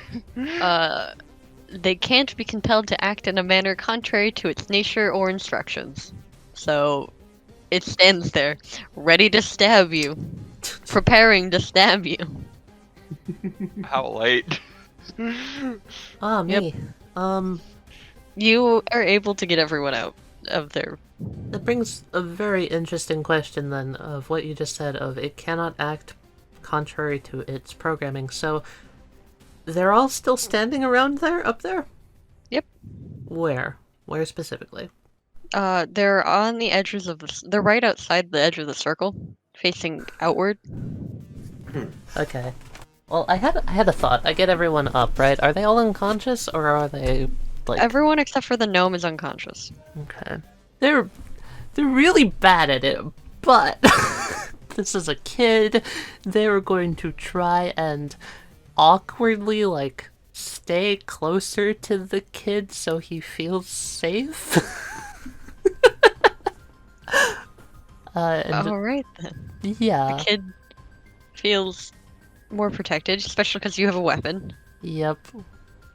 They can't be compelled to act in a manner contrary to its nature or instructions. So, it stands there, ready to stab you. Preparing to stab you. Howlite. Ah, me. Yep. You are able to get everyone out of there. That brings a very interesting question then of what you just said of it cannot act contrary to its programming. So they're all still standing around there, up there? Yep. Where? Where specifically? They're on the edges of they're right outside the edge of the circle, facing outward. Okay. Well, I had a thought. I get everyone up, right? Are they all unconscious or are they like Everyone except for the gnome is unconscious. Okay. They're really bad at it, but this is a kid. They're going to try and awkwardly like stay closer to the kid so he feels safe. And Alright then. yeah. The kid feels more protected, especially because you have a weapon. Yep.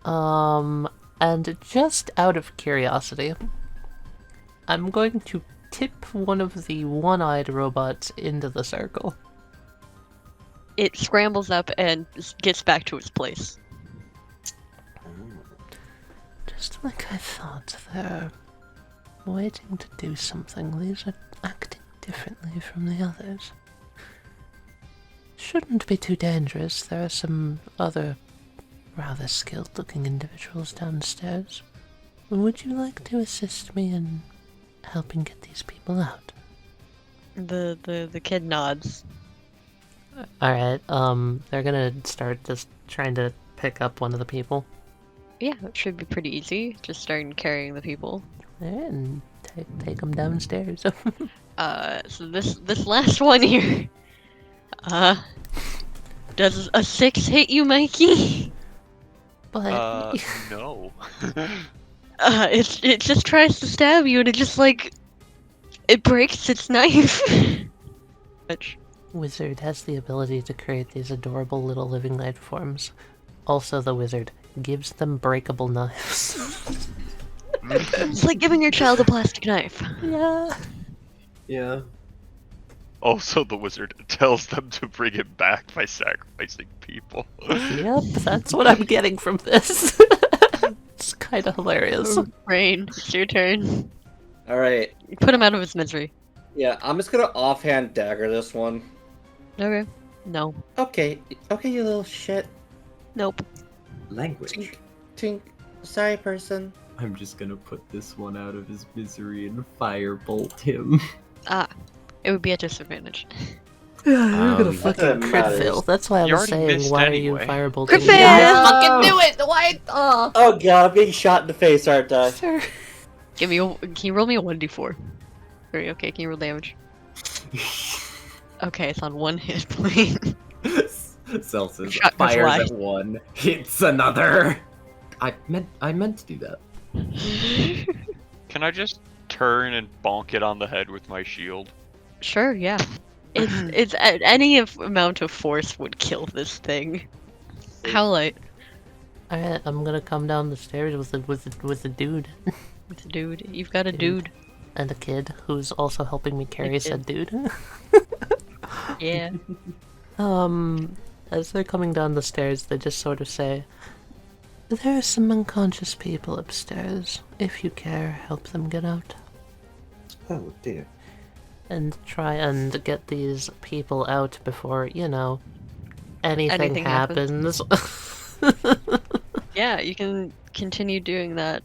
And just out of curiosity, I'm going to tip one of the one-eyed robots into the circle. It scrambles up and gets back to its place. Just like I thought, they're waiting to do something. These are acting differently from the others. Shouldn't be too dangerous. There are some other rather skilled-looking individuals downstairs. Would you like to assist me in helping get these people out? The kid nods. Alright, they're gonna start just trying to pick up one of the people. Yeah, it should be pretty easy. Just starting carrying the people. And take them downstairs. So this last one here. Does a 6 hit you, Mikey? But No. It just tries to stab you, and it just like it breaks its knife. Which Wizard has the ability to create these adorable little living life forms. Also, the wizard gives them breakable knives. it's like giving your child a plastic knife. Yeah. Yeah. Also, the wizard tells them to bring it back by sacrificing people. Yep, that's what I'm getting from this. It's kind of hilarious. Reine, it's your turn. Alright. Put him out of his misery. Yeah, I'm just gonna offhand dagger this one. Okay. No. Okay, you little shit. Nope. Language. Tink. Sorry, person. I'm just gonna put this one out of his misery and firebolt him. It would be a disadvantage. You're gonna Um, fucking that crit matters. fail. That's why I You was already saying, missed why anyway. are you firebolting? Crit me? fail! Yeah, fucking do it! Why? Oh. Oh god, I'm being shot in the face, aren't I? Sure. Can you roll me a 1d4? Very okay, can you roll damage? Okay, it's on 1 hit point. Celsus Shot goes fires wide. at one, hits another. I meant to do that. Can I just turn and bonk it on the head with my shield? Sure, yeah. It's any amount of force would kill this thing. Howlite Alright, I'm gonna come down the stairs with the dude with a dude. You've got a dude. and a kid who's also helping me carry kid. said dude. Yeah. As they're coming down the stairs, they just sort of say, "There are some unconscious people upstairs. If you care, help them get out." Oh dear. And try and get these people out before, anything Anything happens. Yeah, you can continue doing that.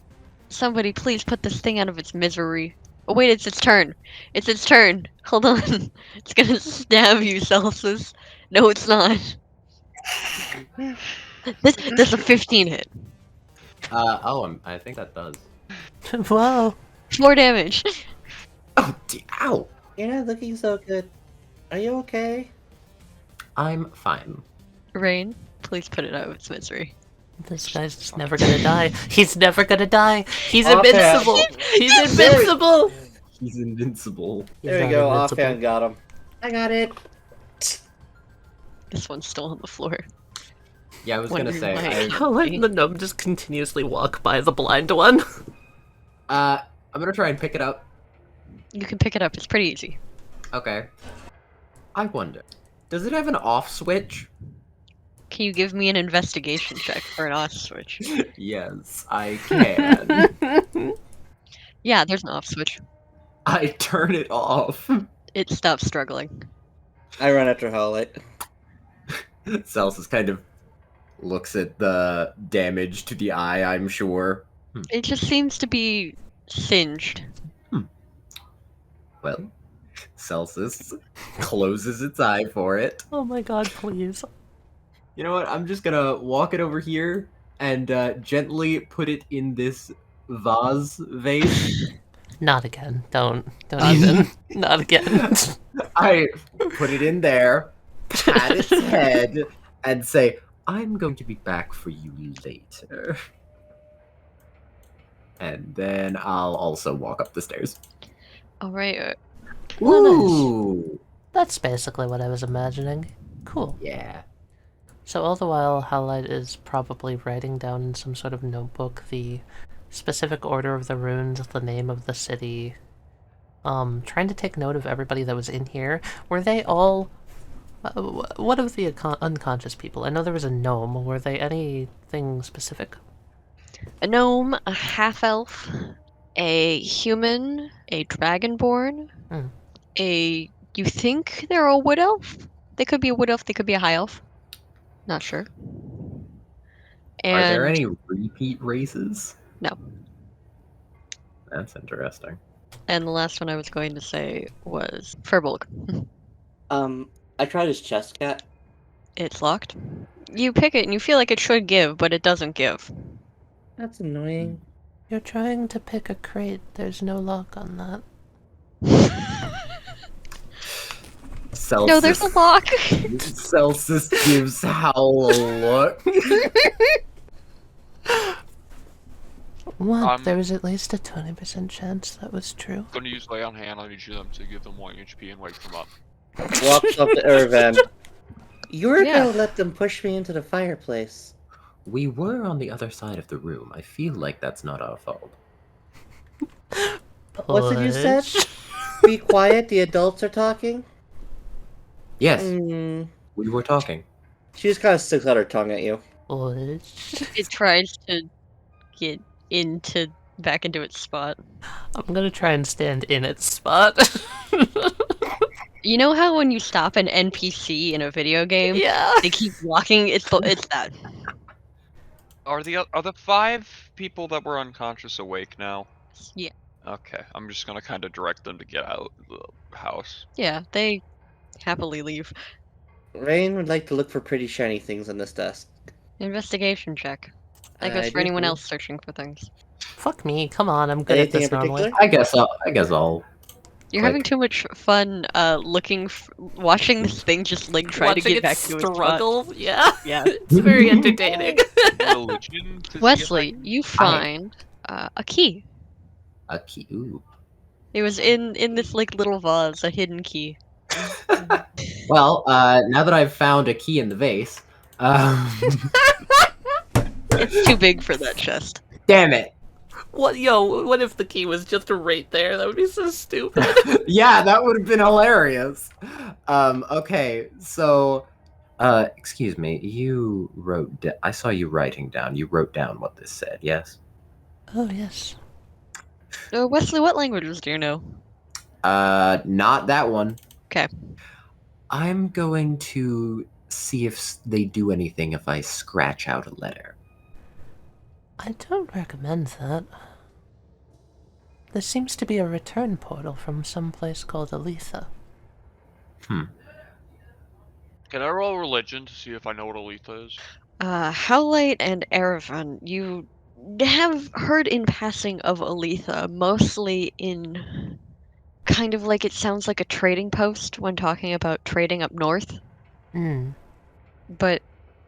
Somebody please put this thing out of its misery. Oh wait, it's its turn. It's its turn. Hold on. It's gonna stab you, Celsus. No, it's not. This a 15 hit. I think that does. Wow. 4 damage. Oh, ow! You're not looking so good. Are you okay? I'm fine. Reine, please put it out of its misery. This guy's just never gonna die. He's never gonna die. He's Offhand. invincible. He's invincible. He's invincible. He's There we not go, invincible. offhand got him. I got it. This one's still on the floor. Yeah, I was gonna Wondering say. why. How like the gnome just continuously walk by the blind one? I'm gonna try and pick it up. You can pick it up. It's pretty easy. Okay. I wonder, does it have an off switch? Can you give me an investigation check for an off switch? Yes, I can. Yeah, there's an off switch. I turn it off. It stops struggling. I run after Howlite. Celsus kind of looks at the damage to the eye, I'm sure. It just seems to be singed. Well, Celsus closes its eye for it. Oh my god, please. You know what? I'm just gonna walk it over here and gently put it in this vase. Not again. Don't even. Not again. I put it in there, pat its head, and say, "I'm going to be back for you later." And then I'll also walk up the stairs. Alright. Ooh! That's basically what I was imagining. Cool. Yeah. So all the while, Howlite is probably writing down in some sort of notebook the specific order of the runes, the name of the city, trying to take note of everybody that was in here. Were they all... what of the unconscious people? I know there was a gnome. Were they anything specific? A gnome, a half-elf, a human, a dragonborn, Hmm. you think they're a wood elf? They could be a wood elf, they could be a high elf. Not sure. And Are there any repeat races? No. That's interesting. And the last one I was going to say was Furbolg. I tried his chest cat. It's locked. You pick it and you feel like it should give, but it doesn't give. That's annoying. You're trying to pick a crate. There's no lock on that. Celsus, No, there's a lock. Celsus gives Howl a look. What? There was at least a 20% chance that was true. I'm gonna use lay on hand. I need them to give them 1 HP and wake them up. Walks up to Erevan. You were Yeah. gonna let them push me into the fireplace. We were on the other side of the room. I feel like that's not our fault. What's it you said? Push. Be quiet, the adults are talking? Yes, Mm. we were talking. She just kind of sticks out her tongue at you. Push. It tries to get back into its spot. I'm gonna try and stand in its spot. You know how when you stop an NPC in a video game, Yeah. they keep walking? It's that. Are the 5 people that were unconscious awake now? Yeah. Okay, I'm just gonna kind of direct them to get out of the house. Yeah, they happily leave. Reine would like to look for pretty shiny things on this desk. Investigation check. That goes I for do anyone too. else searching for things. Fuck me. Come on. I'm good Anything at this in normally. particular? I guess I'll. You're Click. having too much fun watching this thing just like try to Watching get it back to its spot. struggle. Yeah. Yeah. It's very entertaining. Religion to see if I Wesley, can- you find a key. A key. Ooh. It was in this like little vase, a hidden key. Well, now that I've found a key in the vase, It's too big for that chest. damn it. What if the key was just right there? That would be so stupid. Yeah, that would have been hilarious. Okay, so, excuse me, you wrote. I saw you writing down. You wrote down what this said. Yes. Oh, yes. Wesley, what languages do you know? Not that one. Okay. I'm going to see if they do anything if I scratch out a letter. I don't recommend that. There seems to be a return portal from some place called Aletha. Can I roll religion to see if I know what Aletha is? Howlite and Erevan, you have heard in passing of Aletha, mostly in kind of like it sounds like a trading post when talking about trading up north, Hmm. but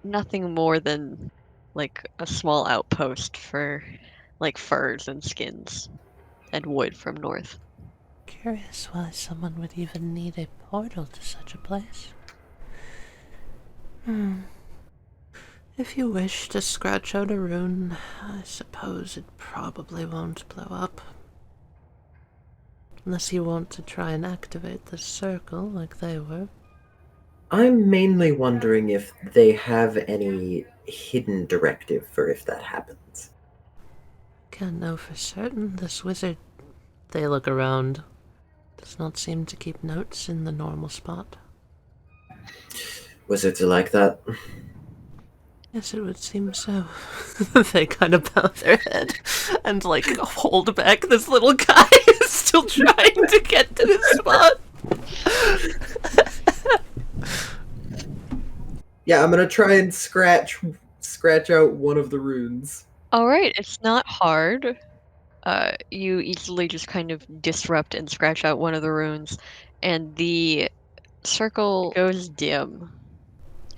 nothing more than like a small outpost for like furs and skins and wood from north. Curious why someone would even need a portal to such a place. If you wish to scratch out a rune, I suppose it probably won't blow up. Unless you want to try and activate the circle like they were. I'm mainly wondering if they have any hidden directive for if that happens. Can't know for certain. This wizard, they look around, does not seem to keep notes in the normal spot. Wizards are like that. Yes, it would seem so. They kind of bow their head and, like, hold back this little guy who's still trying to get to his spot. Yeah, I'm gonna try and scratch out one of the runes. Alright, it's not hard. You easily just kind of disrupt and scratch out one of the runes, and the circle goes dim.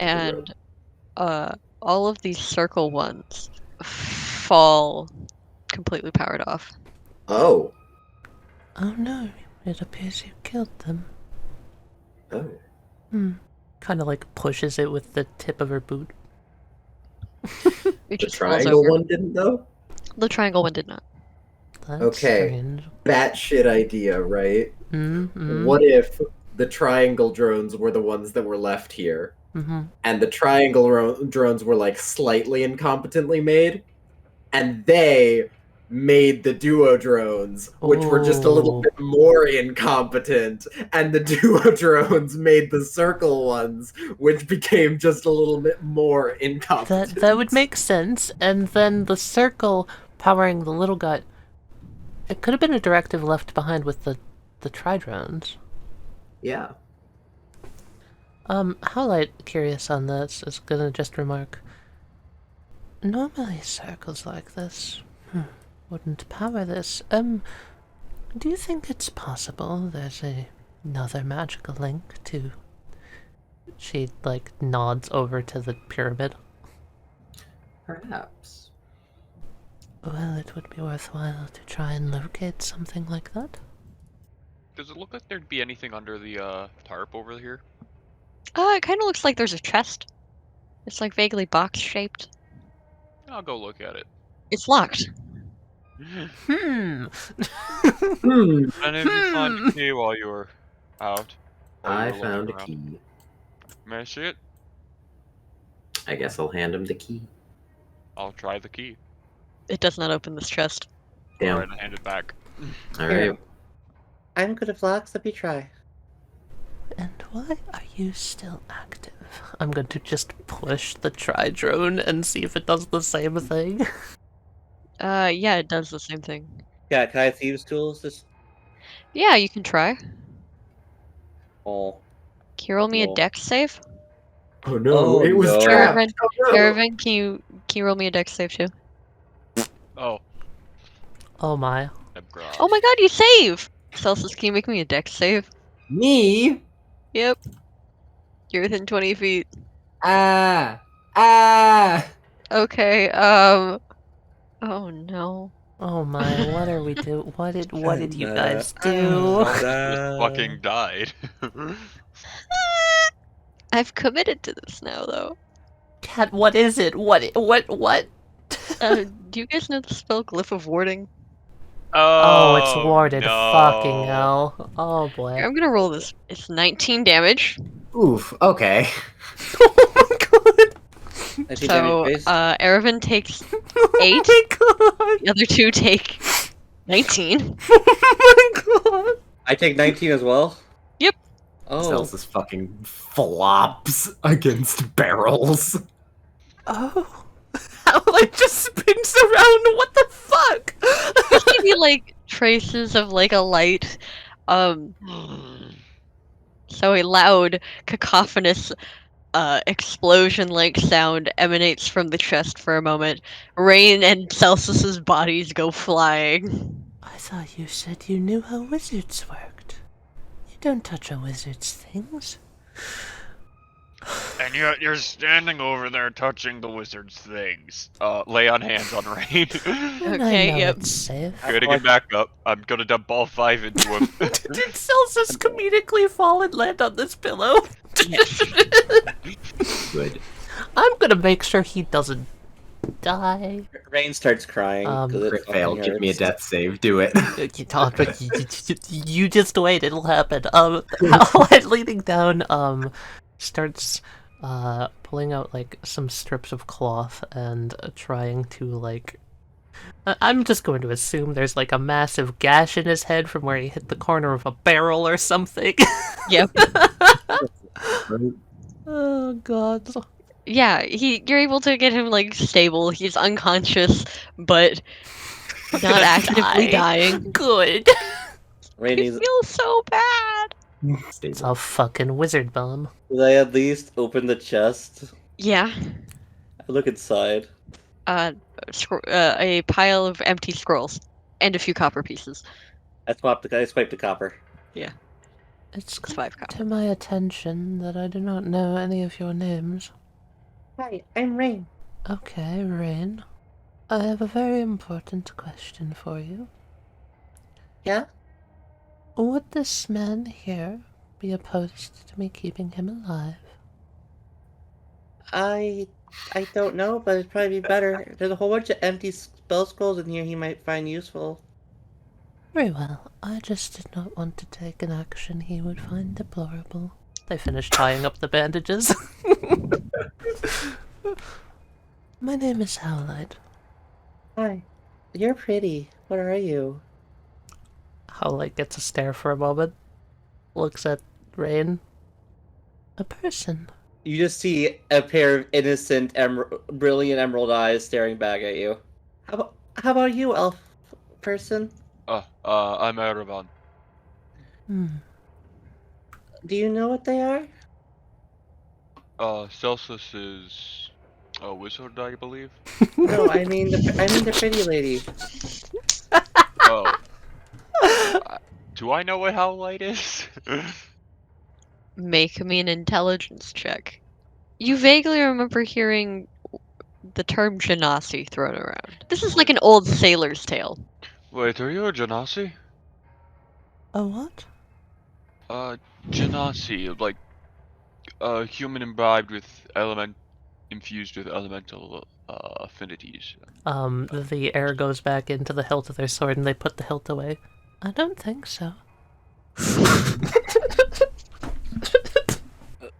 And all of these circle ones fall completely powered off. Oh. Oh no, it appears you killed them. Oh. Kind of like pushes it with the tip of her boot. It The just falls triangle over. one didn't though? The triangle one did not. That's Okay. strange. Batshit idea, right? Mm-hmm. What if the triangle drones were the ones that were left here, Mm-hmm. and the triangle drones were like slightly incompetently made, and they made the duo drones, which were just a little bit more incompetent, and the duo drones made the circle ones, which became just a little bit more incompetent. That would make sense. And then the circle powering the little guy. It could have been a directive left behind with the tri-drones. Yeah. Howlite, curious on this, is gonna just remark. Normally circles like this wouldn't power this. Do you think it's possible there's another magical link to... She, like, nods over to the pyramid. Perhaps. Well, it would be worthwhile to try and locate something like that. Does it look like there'd be anything under the tarp over here? It kind of looks like there's a chest. It's like vaguely box-shaped. I'll go look at it. It's locked. Hmm. And if you find a key while you were out? I While you were found a looking around? key. May I see it? I guess I'll hand him the key. I'll try the key. It does not open this chest. Damn. Alright, I hand it back. Alright. I'm good at blocks, let me try. And why are you still active? I'm going to just push the tri-drone and see if it does the same thing. Yeah, it does the same thing. Yeah, can I have thieves' tools? Just... Yeah, you can try. Oh. Can you roll me a No. dex save? Oh no, Oh, it was no. trapped! Erevan, Oh, no. Erevan, can you roll me a dex save too? Oh, Oh my. I'm gross. Oh my god, you save! Celsus, can you make me a dex save? Me? Yep. You're within 20 feet. Ah! Okay, oh no. Oh my, what are we do? What did you guys do? Just fucking died. I've committed to this now, though. Cat, what is it? What? Do you guys know the spell Glyph of Warning? Oh, it's warded. no. Fucking hell. Oh boy. Here, I'm gonna roll this. It's 19 damage. Oof, okay. Oh my god. So, Erevan takes 8. Oh my god. The other 2 take 19. Oh my god. I take 19 as well? Yep. Oh. Celsus fucking flops against barrels. Oh. Howlite just spins around. What the fuck? There's maybe like traces of like a light. So a loud, cacophonous, explosion-like sound emanates from the chest for a moment. Reine and Celsus's bodies go flying. I thought you said you knew how wizards worked. You don't touch a wizard's things. And yet you're standing over there touching the wizard's things. Lay on hands on Reine. And Okay, I know yep. it's safe. Gonna get back up. I'm gonna dump all 5 into him. Did Celsus comedically fall and land on this pillow? Good. I'm gonna make sure he doesn't die. Rain starts crying. 'cause it Crit fucking fail, give me a hurts. death save, do it. You just wait, it'll happen. Howlite leaning down, starts pulling out like some strips of cloth and trying to like I'm just going to assume there's like a massive gash in his head from where he hit the corner of a barrel or something. Yep. Oh god. Yeah, you're able to get him like stable. He's unconscious, but not actively dying. Good. Rain I needs... feel so bad. It's Stable. a fucking wizard bomb. Did I at least open the chest? Yeah. I look inside. A pile of empty scrolls and a few copper pieces. I swiped the copper. It's It's come 5 copper. to my attention that I do not know any of your names. Hi, I'm Rain. Okay, Reine. I have a very important question for you. Yeah? Would this man here be opposed to me keeping him alive? I don't know, but it'd probably be better. There's a whole bunch of empty spell scrolls in here he might find useful. Very well. I just did not want to take an action he would find deplorable. They finished tying up the bandages. My name is Howlite. Hi. You're pretty. What are you? Howlite gets a stare for a moment, looks at Reine. A person. You just see a pair of innocent, brilliant emerald eyes staring back at you. How about you, elf person? I'm Erevan. Hmm. Do you know what they are? Celsus is a wizard, I believe. No, I mean the pretty lady. Oh. Do I know what Howlite is? Make me an intelligence check. You vaguely remember hearing the term genasi thrown around. This is like an old sailor's tale. Wait, are you a genasi? A what? Genasi, like a human imbibed with infused with elemental affinities. The air goes back into the hilt of their sword and they put the hilt away. I don't think so.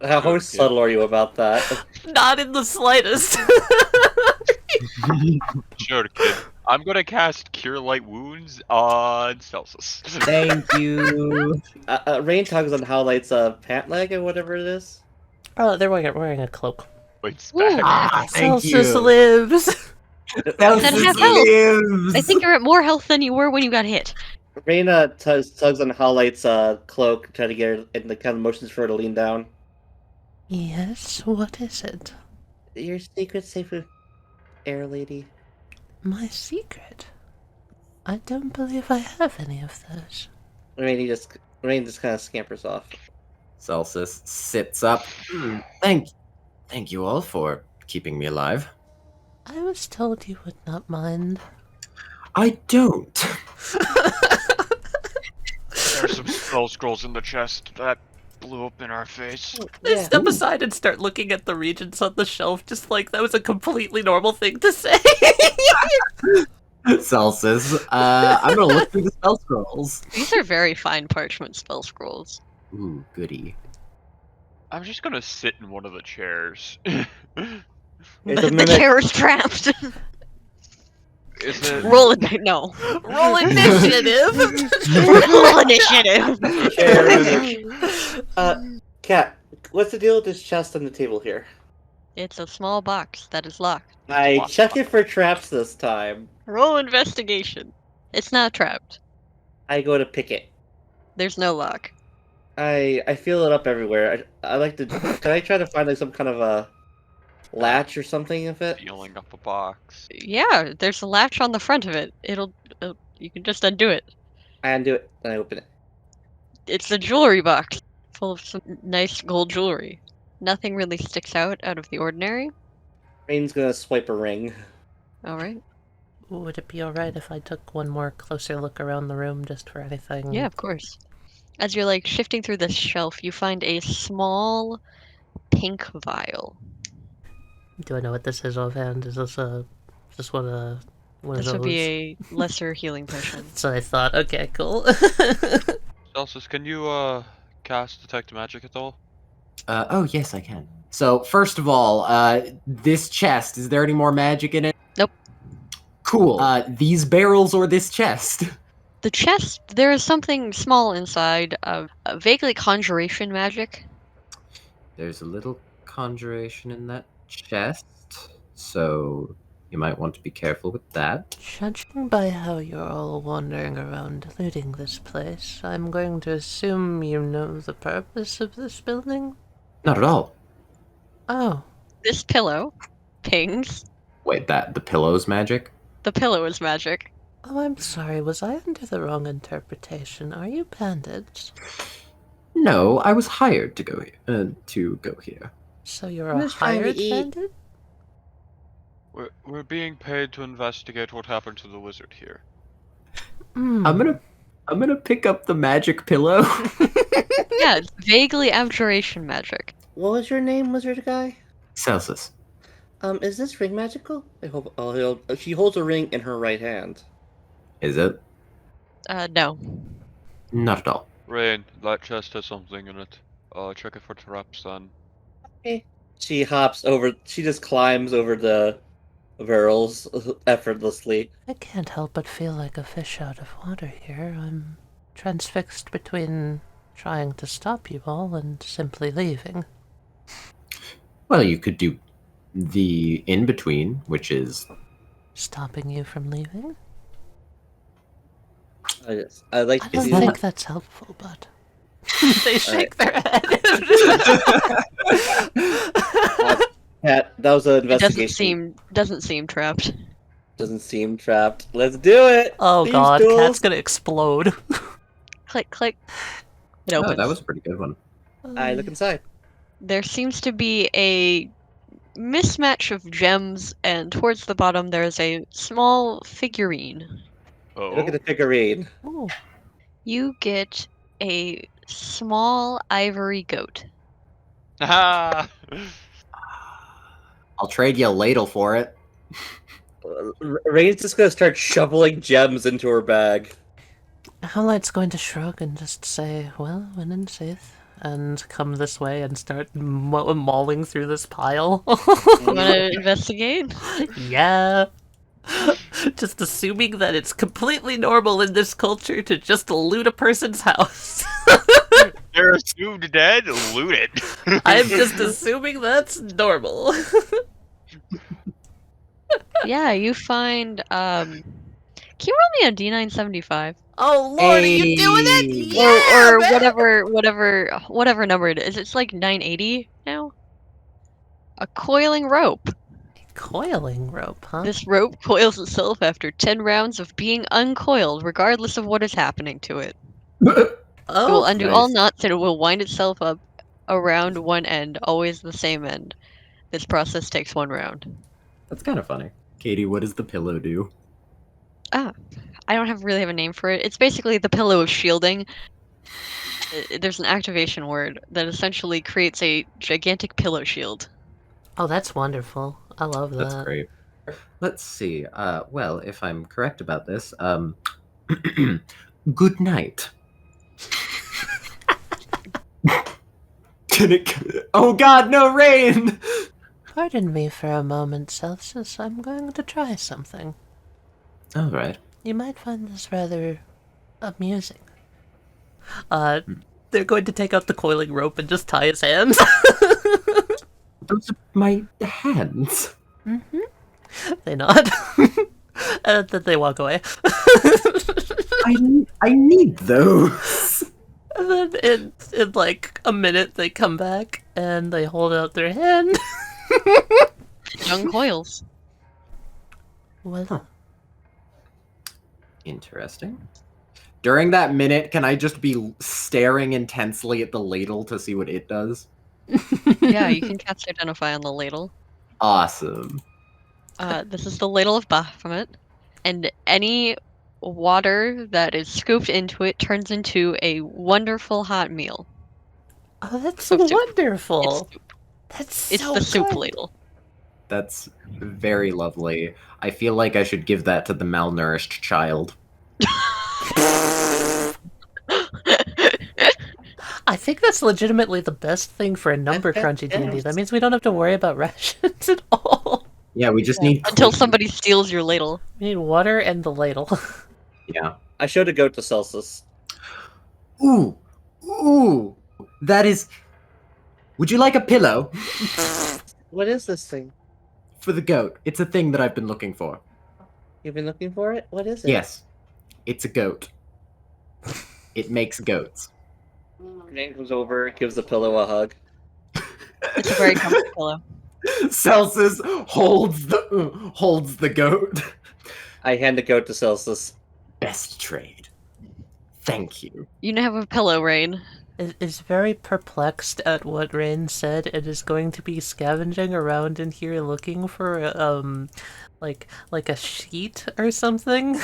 How subtle are you about that? Not in the slightest. Sure, kid. I'm gonna cast Cure Light Wounds on Celsus. Thank you. Rain tugs on Howlite's pant leg or whatever it is. Oh, they're wearing a cloak. Wait, Ooh. back. Thank Celsus you. lives! Celsus have health. lives. I think you're at more health than you were when you got hit. Rain tugs on Howlite's cloak, trying to get her in the kind of motions for her to lean down. Yes, what is it? Your secret safe with Air Lady. My secret? I don't believe I have any of those. Rain just kind of scampers off. Celsus sits up. Thank you all for keeping me alive. I was told you would not mind. I don't. There's some spell scrolls in the chest that blew up in our face. I step aside and start looking at the regents on the shelf, just like that was a completely normal thing to say. Celsus, I'm gonna look through the spell scrolls. These are very fine parchment spell scrolls. Ooh, goody. I'm just gonna sit in one of the chairs. It's a The mimic. chair is trapped. Is it? Roll it. No. Roll initiative! Roll initiative. Cat, what's the deal with this chest on the table here? It's a small box that is locked. I check it for traps this time. Roll investigation. It's not trapped. I go to pick it. There's no lock. I feel it up everywhere. I like to. Can I try to find like some kind of a latch or something of it? Feeling up a box. Yeah, there's a latch on the front of it. You can just undo it. I undo it and I open it. It's a jewelry box full of some nice gold jewelry. Nothing really sticks out of the ordinary. Rain's gonna swipe a ring. All right. Would it be alright if I took one more closer look around the room just for anything? Yeah, of course. As you're like shifting through this shelf, you find a small pink vial. Do I know what this is offhand? Is this one of This those? would be a lesser healing potion. So I thought, okay, cool. Celsus, can you cast Detect Magic at all? Oh, yes, I can. So, first of all, this chest, is there any more magic in it? Nope. Cool. These barrels or this chest? The chest, there is something small inside, vaguely conjuration magic. There's a little conjuration in that chest, so you might want to be careful with that. Judging by how you're all wandering around looting this place, I'm going to assume you know the purpose of this building? Not at all. Oh. This pillow pings. Wait, the pillow's magic? The pillow is magic. Oh, I'm sorry, was I under the wrong interpretation? Are you bandits? No, I was hired to go here. So you're I'm a just trying to hired eat. bandit? We're being paid to investigate what happened to the wizard here. Hmm. I'm gonna pick up the magic pillow. Yeah, it's vaguely abjuration magic. What was your name, wizard guy? Celsus. Is this ring magical? I hope. Oh, she holds a ring in her right hand. Is it? No. Not at all. Reine, that chest has something in it. Check it for traps then. She hops over. She just climbs over Verls effortlessly. I can't help but feel like a fish out of water here. I'm transfixed between trying to stop you all and simply leaving. Well, you could do the in-between, which is... Stopping you from leaving? I like I to don't see think that. that's helpful, but... They shake their head. Cat, that was an It investigation. doesn't seem trapped. Doesn't seem trapped. Let's do it! Oh Thieves' god, duel! Cat's gonna explode. Click, click. It Oh, opens. that was a pretty good one. I look inside. There seems to be a mismatch of gems, and towards the bottom there's a small figurine. Look at Oh. the figurine. Ooh. You get a small ivory goat. Ah. I'll trade you a ladle for it. Reine's just gonna start shoveling gems into her bag. Howlite's going to shrug and just say, well, when in Sathe, and come this way and start mauling through this pile. You wanna investigate? Yeah. Just assuming that it's completely normal in this culture to just loot a person's house. They're assumed dead. Loot it. I'm just assuming that's normal. Yeah, you find can you roll me a D975? Oh lord, are you doing it? Hey. Yeah, or man! whatever number it is. It's like 980 now. A coiling rope. Coiling rope, huh? This rope coils itself after 10 rounds of being uncoiled, regardless of what is happening to it. It will Oh, undo all nice. knots and it will wind itself up around one end, always the same end. This process takes 1 round. That's kind of funny. Katie, what does the pillow do? I don't really have a name for it. It's basically the pillow of shielding. There's an activation word that essentially creates a gigantic pillow shield. oh, that's wonderful. I love that. That's great. Let's see. Well, if I'm correct about this, good night. Oh god, no rain! Pardon me for a moment, Celsus. I'm going to try something. Alright. You might find this rather amusing. They're going to take out the coiling rope and just tie his hands. Those are my hands. They nod. And then they walk away. I need those. And then in like a minute they come back and they hold out their hand. Young coils. Well, Interesting. During that minute, can I just be staring intensely at the ladle to see what it does? Yeah, you can cast Identify on the ladle. Awesome. This is the ladle of Baphomet, and any water that is scooped into it turns into a wonderful hot meal. oh, that's Of soup. wonderful. It's soup. That's It's so the soup good. ladle. That's very lovely. I feel like I should give that to the malnourished child. I think that's legitimately the best thing for a number crunchy D&D. That means we don't have to worry about rations at all. Yeah, we just need Until clean- somebody steals your ladle. We need water and the ladle. Yeah. I showed a goat to Celsus. Ooh, ooh, that is. Would you like a pillow What is this thing? for the goat? It's a thing that I've been looking for. You've been looking for it? What is it? Yes, it's a goat. It makes goats. Reine comes over, gives the pillow a hug. It's a very comfortable pillow. Celsus holds the goat. I hand the goat to Celsus. Best trade. Thank you. You now have a pillow, Reine. Is very perplexed at what Reine said and is going to be scavenging around in here looking for like a sheet or something.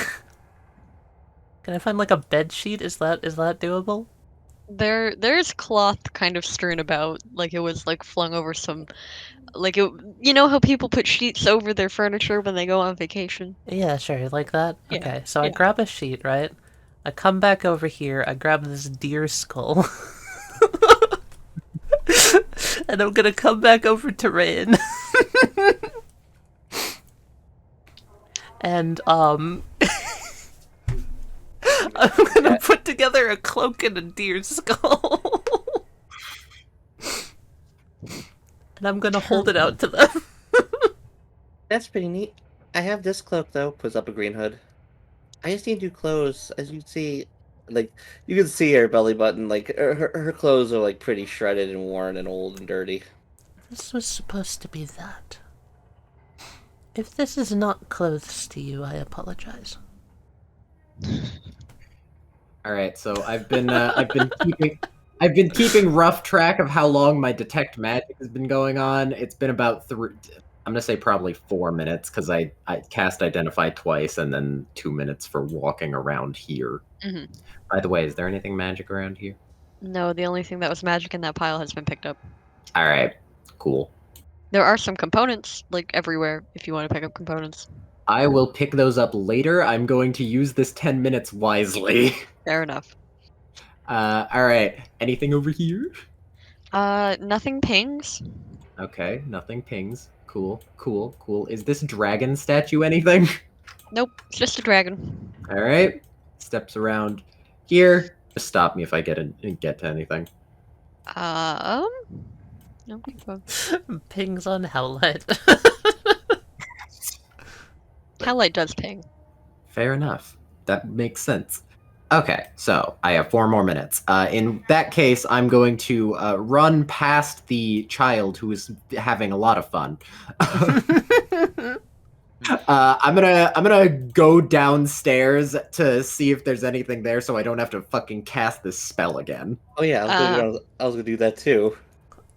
Can I find like a bed sheet? Is that doable? There's cloth kind of strewn about, like it was like flung over some, like it. You know how people put sheets over their furniture when they go on vacation? Yeah, sure, like that. Yeah, Okay, so I yeah. grab a sheet, right? I come back over here, I grab this deer skull. And I'm gonna come back over to Reine. And I'm gonna put together a cloak and a deer skull. And I'm gonna hold it out to them. That's pretty neat. I have this cloak though. Puts up a green hood. I just need new clothes. As you see, like you can see her belly button. Like her clothes are like pretty shredded and worn and old and dirty. This was supposed to be that. If this is not clothes to you, I apologize. All right, so I've been keeping rough track of how long my detect magic has been going on. It's been about I'm gonna say probably 4 minutes because I cast identify twice and then 2 minutes for walking around here. Mhm. By the way, is there anything magic around here? No, the only thing that was magic in that pile has been picked up. All right, cool. There are some components, like, everywhere, if you want to pick up components. I will pick those up later. I'm going to use this 10 minutes wisely. Fair enough. All right. Anything over here? Nothing pings. Okay, nothing pings. Cool, cool, cool. Is this dragon statue anything? Nope, it's just a dragon. All right. Steps around here. Just stop me if I get to anything. No, Pings on Howlite. Howlite does ping. Fair enough. That makes sense. Okay, so I have 4 more minutes. In that case, I'm going to run past the child who is having a lot of fun. I'm gonna go downstairs to see if there's anything there, so I don't have to fucking cast this spell again. Oh yeah, I was gonna do that too.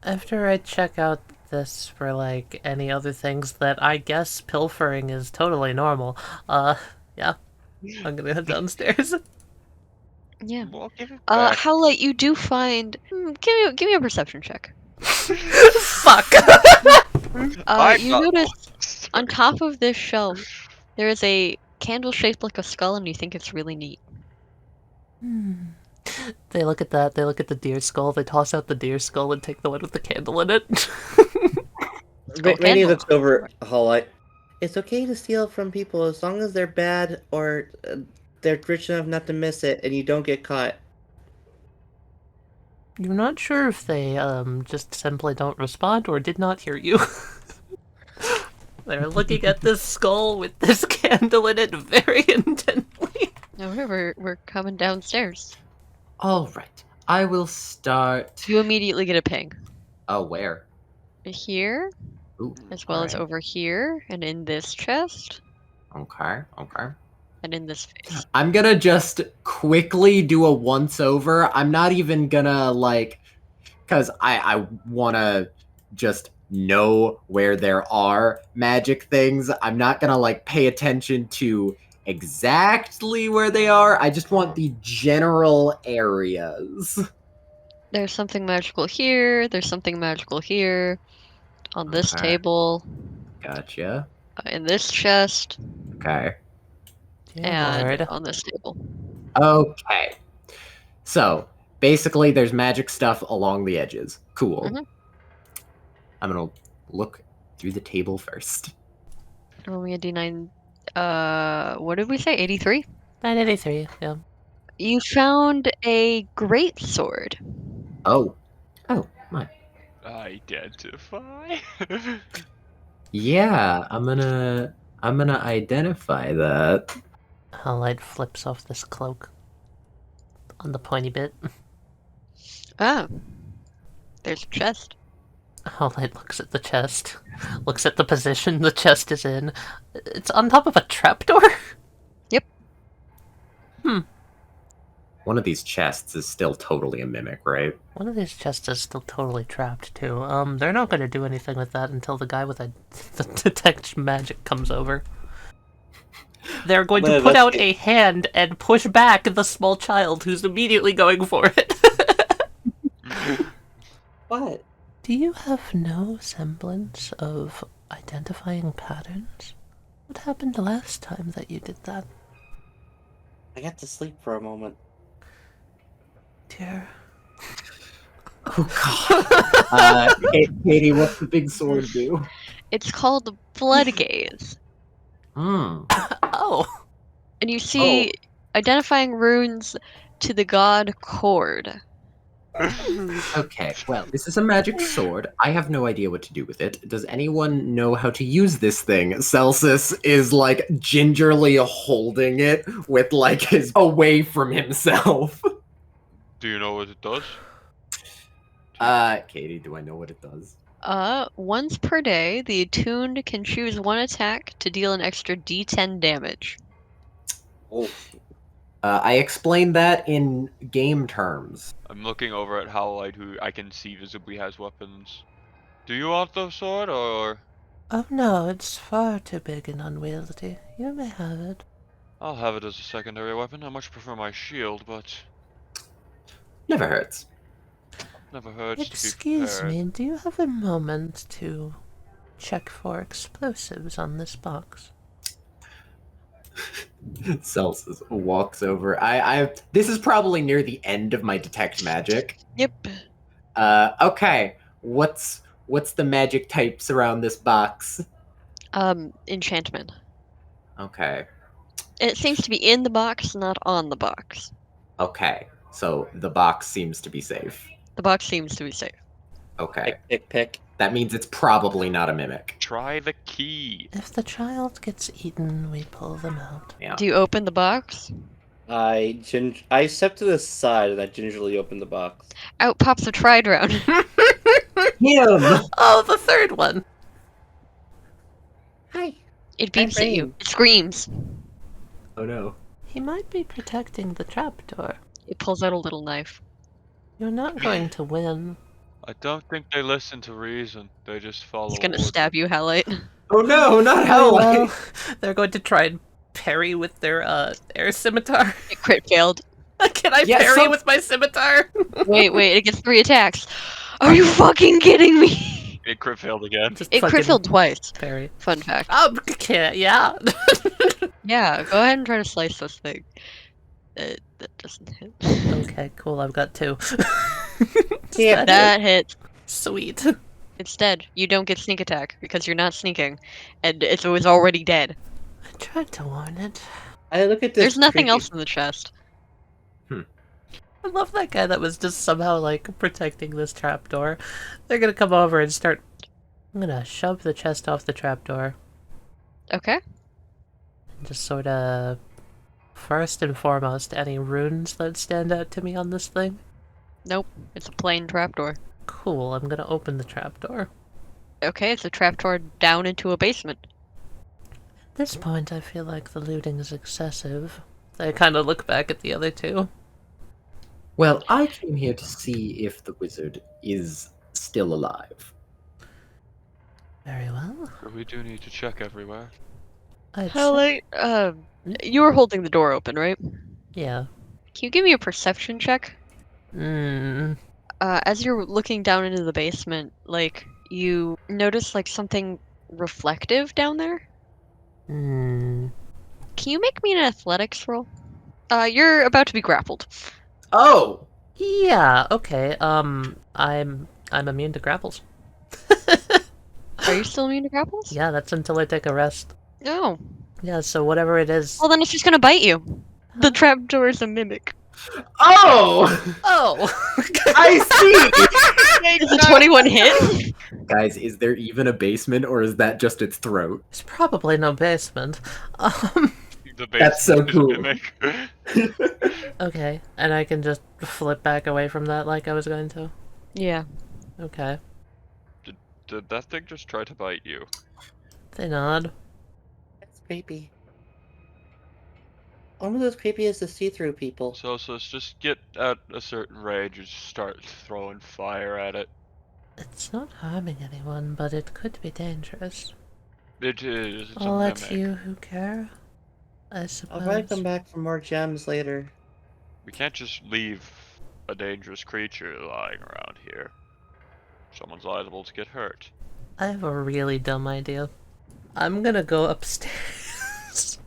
After I check out this for, like, any other things that I guess pilfering is totally normal, yeah. I'm gonna head downstairs. Yeah. Well, give it back. Howlite, you do find... give me a perception check. Fuck! You notice on top of this shelf, there is a candle shaped like a skull, and you think it's really neat. They look at that, they look at the deer skull, they toss out the deer skull and take the one with the candle in it. Rainy looks over Howlite. It's okay to steal from people as long as they're bad or they're rich enough not to miss it and you don't get caught. You're not sure if they just simply don't respond or did not hear you. They're looking at this skull with this candle in it very intently. No, we're coming downstairs. All right. I will start. You immediately get a ping. Oh, where? Here, Ooh, as well as over here, and in this chest, Okay, okay. and in this face. I'm gonna just quickly do a once over. I'm not even gonna because I wanna just know where there are magic things. I'm not gonna pay attention to exactly where they are. I just want the general areas. There's something magical here. There's something magical here. On this Okay. table. Gotcha. In this chest. Okay. And Lord. on this table. Okay. So, basically, there's magic stuff along the edges. Cool. Mhm. I'm gonna look through the table first. Roll me a d9. What did we say? 83? 983, yeah. You found a great sword. Oh. Oh, my. Identify. Yeah, I'm gonna identify that. Howlite flips off this cloak on the pointy bit. Ah. There's a chest. Howlite looks at the chest, looks at the position the chest is in. It's on top of a trapdoor? Yep. One of these chests is still totally a mimic, right? One of these chests is still totally trapped, too. They're not going to do anything with that until the guy with the detect magic comes over. They're going to put out a hand and push back the small child who's immediately going for it. What? Do you have no semblance of identifying patterns? What happened last time that you did that? I got to sleep for a moment. Dear. Oh god. Katie, what's the big sword do? It's called the Blood Gaze. Hmm. Oh! And you see identifying runes to the god Cord. Okay, well, this is a magic sword. I have no idea what to do with it. Does anyone know how to use this thing? Celsus is, like, gingerly holding it with, like, his away from himself. Do you know what it does? Katie, do I know what it does? Once per day, the attuned can choose one attack to deal an extra d10 damage. Oh, I explained that in game terms. I'm looking over at Howlite, who I can see visibly has weapons. Do you want the sword, or...? Oh no, it's far too big and unwieldy. You may have it. I'll have it as a secondary weapon. I much prefer my shield, but Never hurts. never hurts to be Excuse prepared. me, do you have a moment to check for explosives on this box? Celsus walks over. This is probably near the end of my detect magic. Yep. Okay. What's the magic types around this box? Enchantment. Okay. It seems to be in the box, not on the box. Okay. So the box seems to be safe. The box seems to be safe. Okay. pick. That means it's probably not a mimic. Try the key. If the child gets eaten, we pull them out. Yeah. Do you open the box? I step to the side and I gingerly open the box. Out pops a Tridrone. Him! Oh, the third one! Hi. It beeps at you. Reine. It screams. Oh no. He might be protecting the trapdoor. It pulls out a little knife. You're not going to win. I don't think they listen to reason. They just follow He's gonna orders. stab you, Howlite. Oh no, not Oh, Howlite! well, they're going to try and parry with their air scimitar. It crit failed. Can I Yeah, parry some- with my scimitar? Wait, it gets 3 attacks. Are you fucking kidding me? It crit failed again. Just It fucking crit failed twice. parry. Fun fact. Okay, yeah. Yeah, go ahead and try to slice this thing. That doesn't hit. Okay, cool. I've got 2. Yeah, That hits. Sweet. It's dead. You don't get sneak attack because you're not sneaking, and it was already dead. I tried to warn it. I look at this. There's nothing creepy- else in the chest. I love that guy that was just somehow, like, protecting this trapdoor. They're gonna come over and start... I'm gonna shove the chest off the trapdoor. Okay. And just sort of... First and foremost, any runes that stand out to me on this thing? Nope. It's a plain trapdoor. Cool, I'm gonna open the trapdoor. Okay, it's a trapdoor down into a basement. At this point, I feel like the looting is excessive. I kind of look back at the other 2. Well, I came here to see if the wizard is still alive. Very well. We do need to check everywhere. I'd say- Howlite, you were holding the door open, right? Yeah. Can you give me a perception check? As you're looking down into the basement, like, you notice, like, something reflective down there? Can you make me an athletics roll? You're about to be grappled. Oh! Yeah, okay, I'm immune to grapples. Are you still immune to grapples? Yeah, that's until I take a rest. No. Yeah, so whatever it is... Well, then it's just gonna bite you. The trapdoor is a mimic. Oh! Oh! I see! Is a 21 hit? Guys, is there even a basement, or is that just its throat? There's probably no basement. The That's so basement is cool. mimic. Okay, and I can just flip back away from that like I was going to? Yeah. Okay. Did that thing just try to bite you? They nod. That's creepy. Almost as creepy as the see-through people. So let's just get at a certain range and just start throwing fire at it. It's not harming anyone, but it could be dangerous. It is. It's I'll a let mimic. you who care, I suppose. I'll probably come back for more gems later. We can't just leave a dangerous creature lying around here. Someone's liable to get hurt. I have a really dumb idea. I'm gonna go upstairs.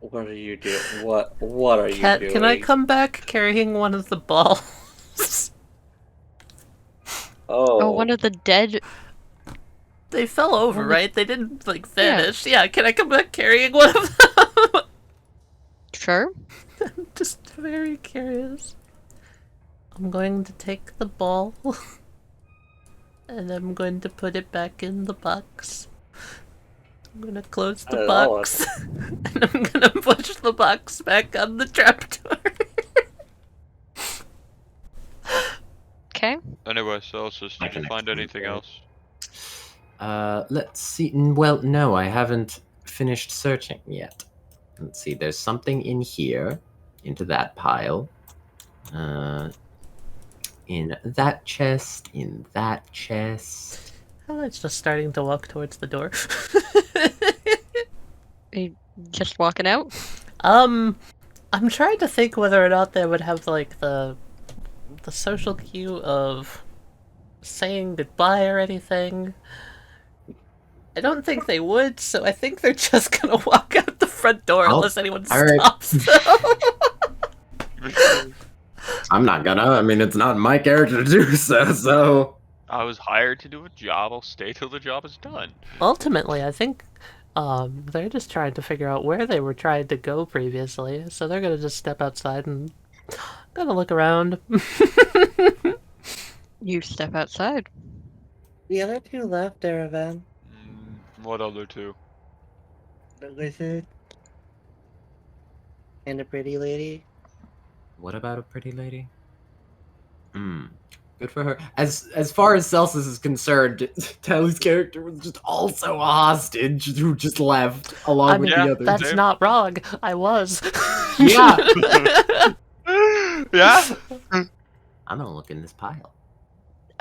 What are you doing? What are you Cat, doing? can I come back carrying one of the balls? Oh. Oh, one of the dead They fell over, Only- right? They didn't, like, vanish. Yeah, can I come back carrying one of them? Sure. Just very curious. I'm going to take the ball. And I'm going to put it back in the box. I'm gonna close the box. And I'm gonna push the box back on the trapdoor. Okay. Anyway, Celsus, did you find anything else? Let's see. Well, no, I haven't finished searching yet. Let's see. There's something in here, into that pile. In that chest. In that chest. Howlite's just starting to walk towards the door. Are you just walking out? I'm trying to think whether or not they would have like the social cue of saying goodbye or anything. I don't think they would, so I think they're just gonna walk out the front door unless anyone alright. stops them. I'm not gonna. I mean, it's not my character to do so, so... I was hired to do a job. I'll stay till the job is done. Ultimately, I think they're just trying to figure out where they were trying to go previously, so they're gonna just step outside and gonna look around. You step outside. The other two left, Erevan. What other two? The wizard. And the pretty lady. What about a pretty lady? Good for her. As far as Celsus is concerned, Taliyah's character was just also a hostage who just left along I with mean, the others. that's not wrong. I was. Yeah. Yeah? I'm gonna look in this pile.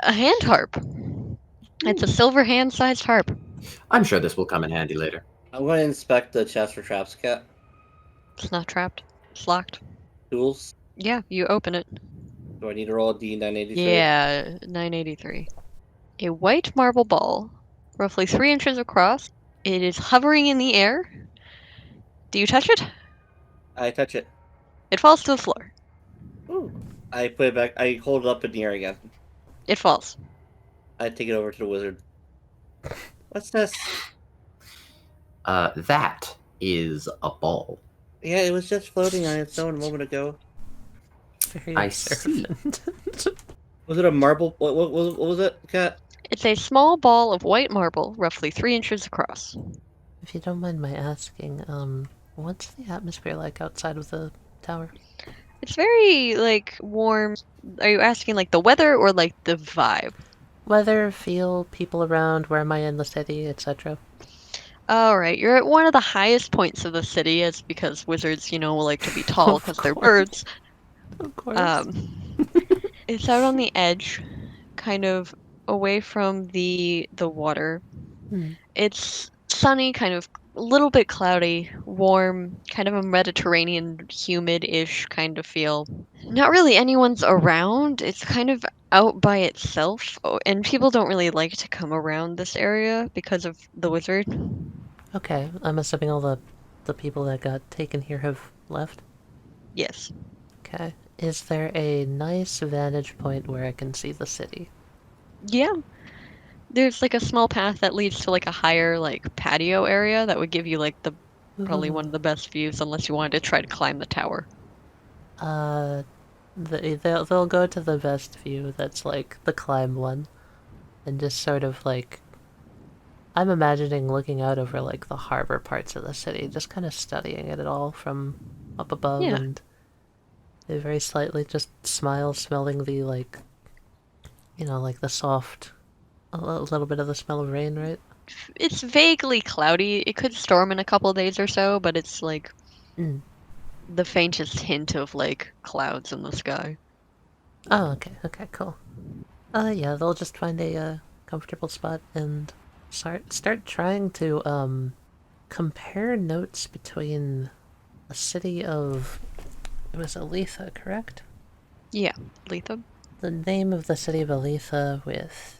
A hand harp. It's a silver hand-sized harp. I'm sure this will come in handy later. I'm going to inspect the chest for traps, cat. It's not trapped. It's locked. Tools. Yeah, you open it. Do I need to roll a D983? Yeah, 983. A white marble ball, roughly 3 inches across. It is hovering in the air. Do you touch it? I touch it. It falls to the floor. Ooh. I put it back. I hold it up in the air again. It falls. I take it over to the wizard. What's this? That is a ball. Yeah, it was just floating on its own a moment ago. Very I see. observant. Was it a marble? What was it, cat? It's a small ball of white marble, roughly 3 inches across. If you don't mind my asking, what's the atmosphere like outside of the tower? It's very, like, warm. Are you asking, like, the weather or, like, the vibe? Weather, feel, people around, where am I in the city, etc. Alright, you're at one of the highest points of the city, as because wizards, like to be tall Of because they're course. birds. Of course. It's out on the edge, kind of away from the water. Hmm. It's sunny, kind of a little bit cloudy, warm, kind of a Mediterranean, humid-ish kind of feel. Not really anyone's around. It's kind of out by itself, and people don't really like to come around this area because of the wizard. Okay, I'm assuming all the people that got taken here have left. Yes. Okay. Is there a nice vantage point where I can see the city? Yeah. There's like a small path that leads to like a higher like patio area that would give you like the probably one of the best views unless you wanted to try to climb the tower. They'll go to the best view that's like the climb one, and just sort of like, I'm imagining looking out over like the harbor parts of the city, just kind of studying it all from up above, Yeah. and they very slightly just smile, smelling the like, like the soft, a little bit of the smell of rain, right? It's vaguely cloudy. It could storm in a couple days or so, but it's like the faintest hint of like clouds in the sky. Oh, okay, cool. Yeah, they'll just find a comfortable spot and start trying to compare notes between the city of, it was Aletha, correct? Yeah, Letha. The name of the city of Aletha with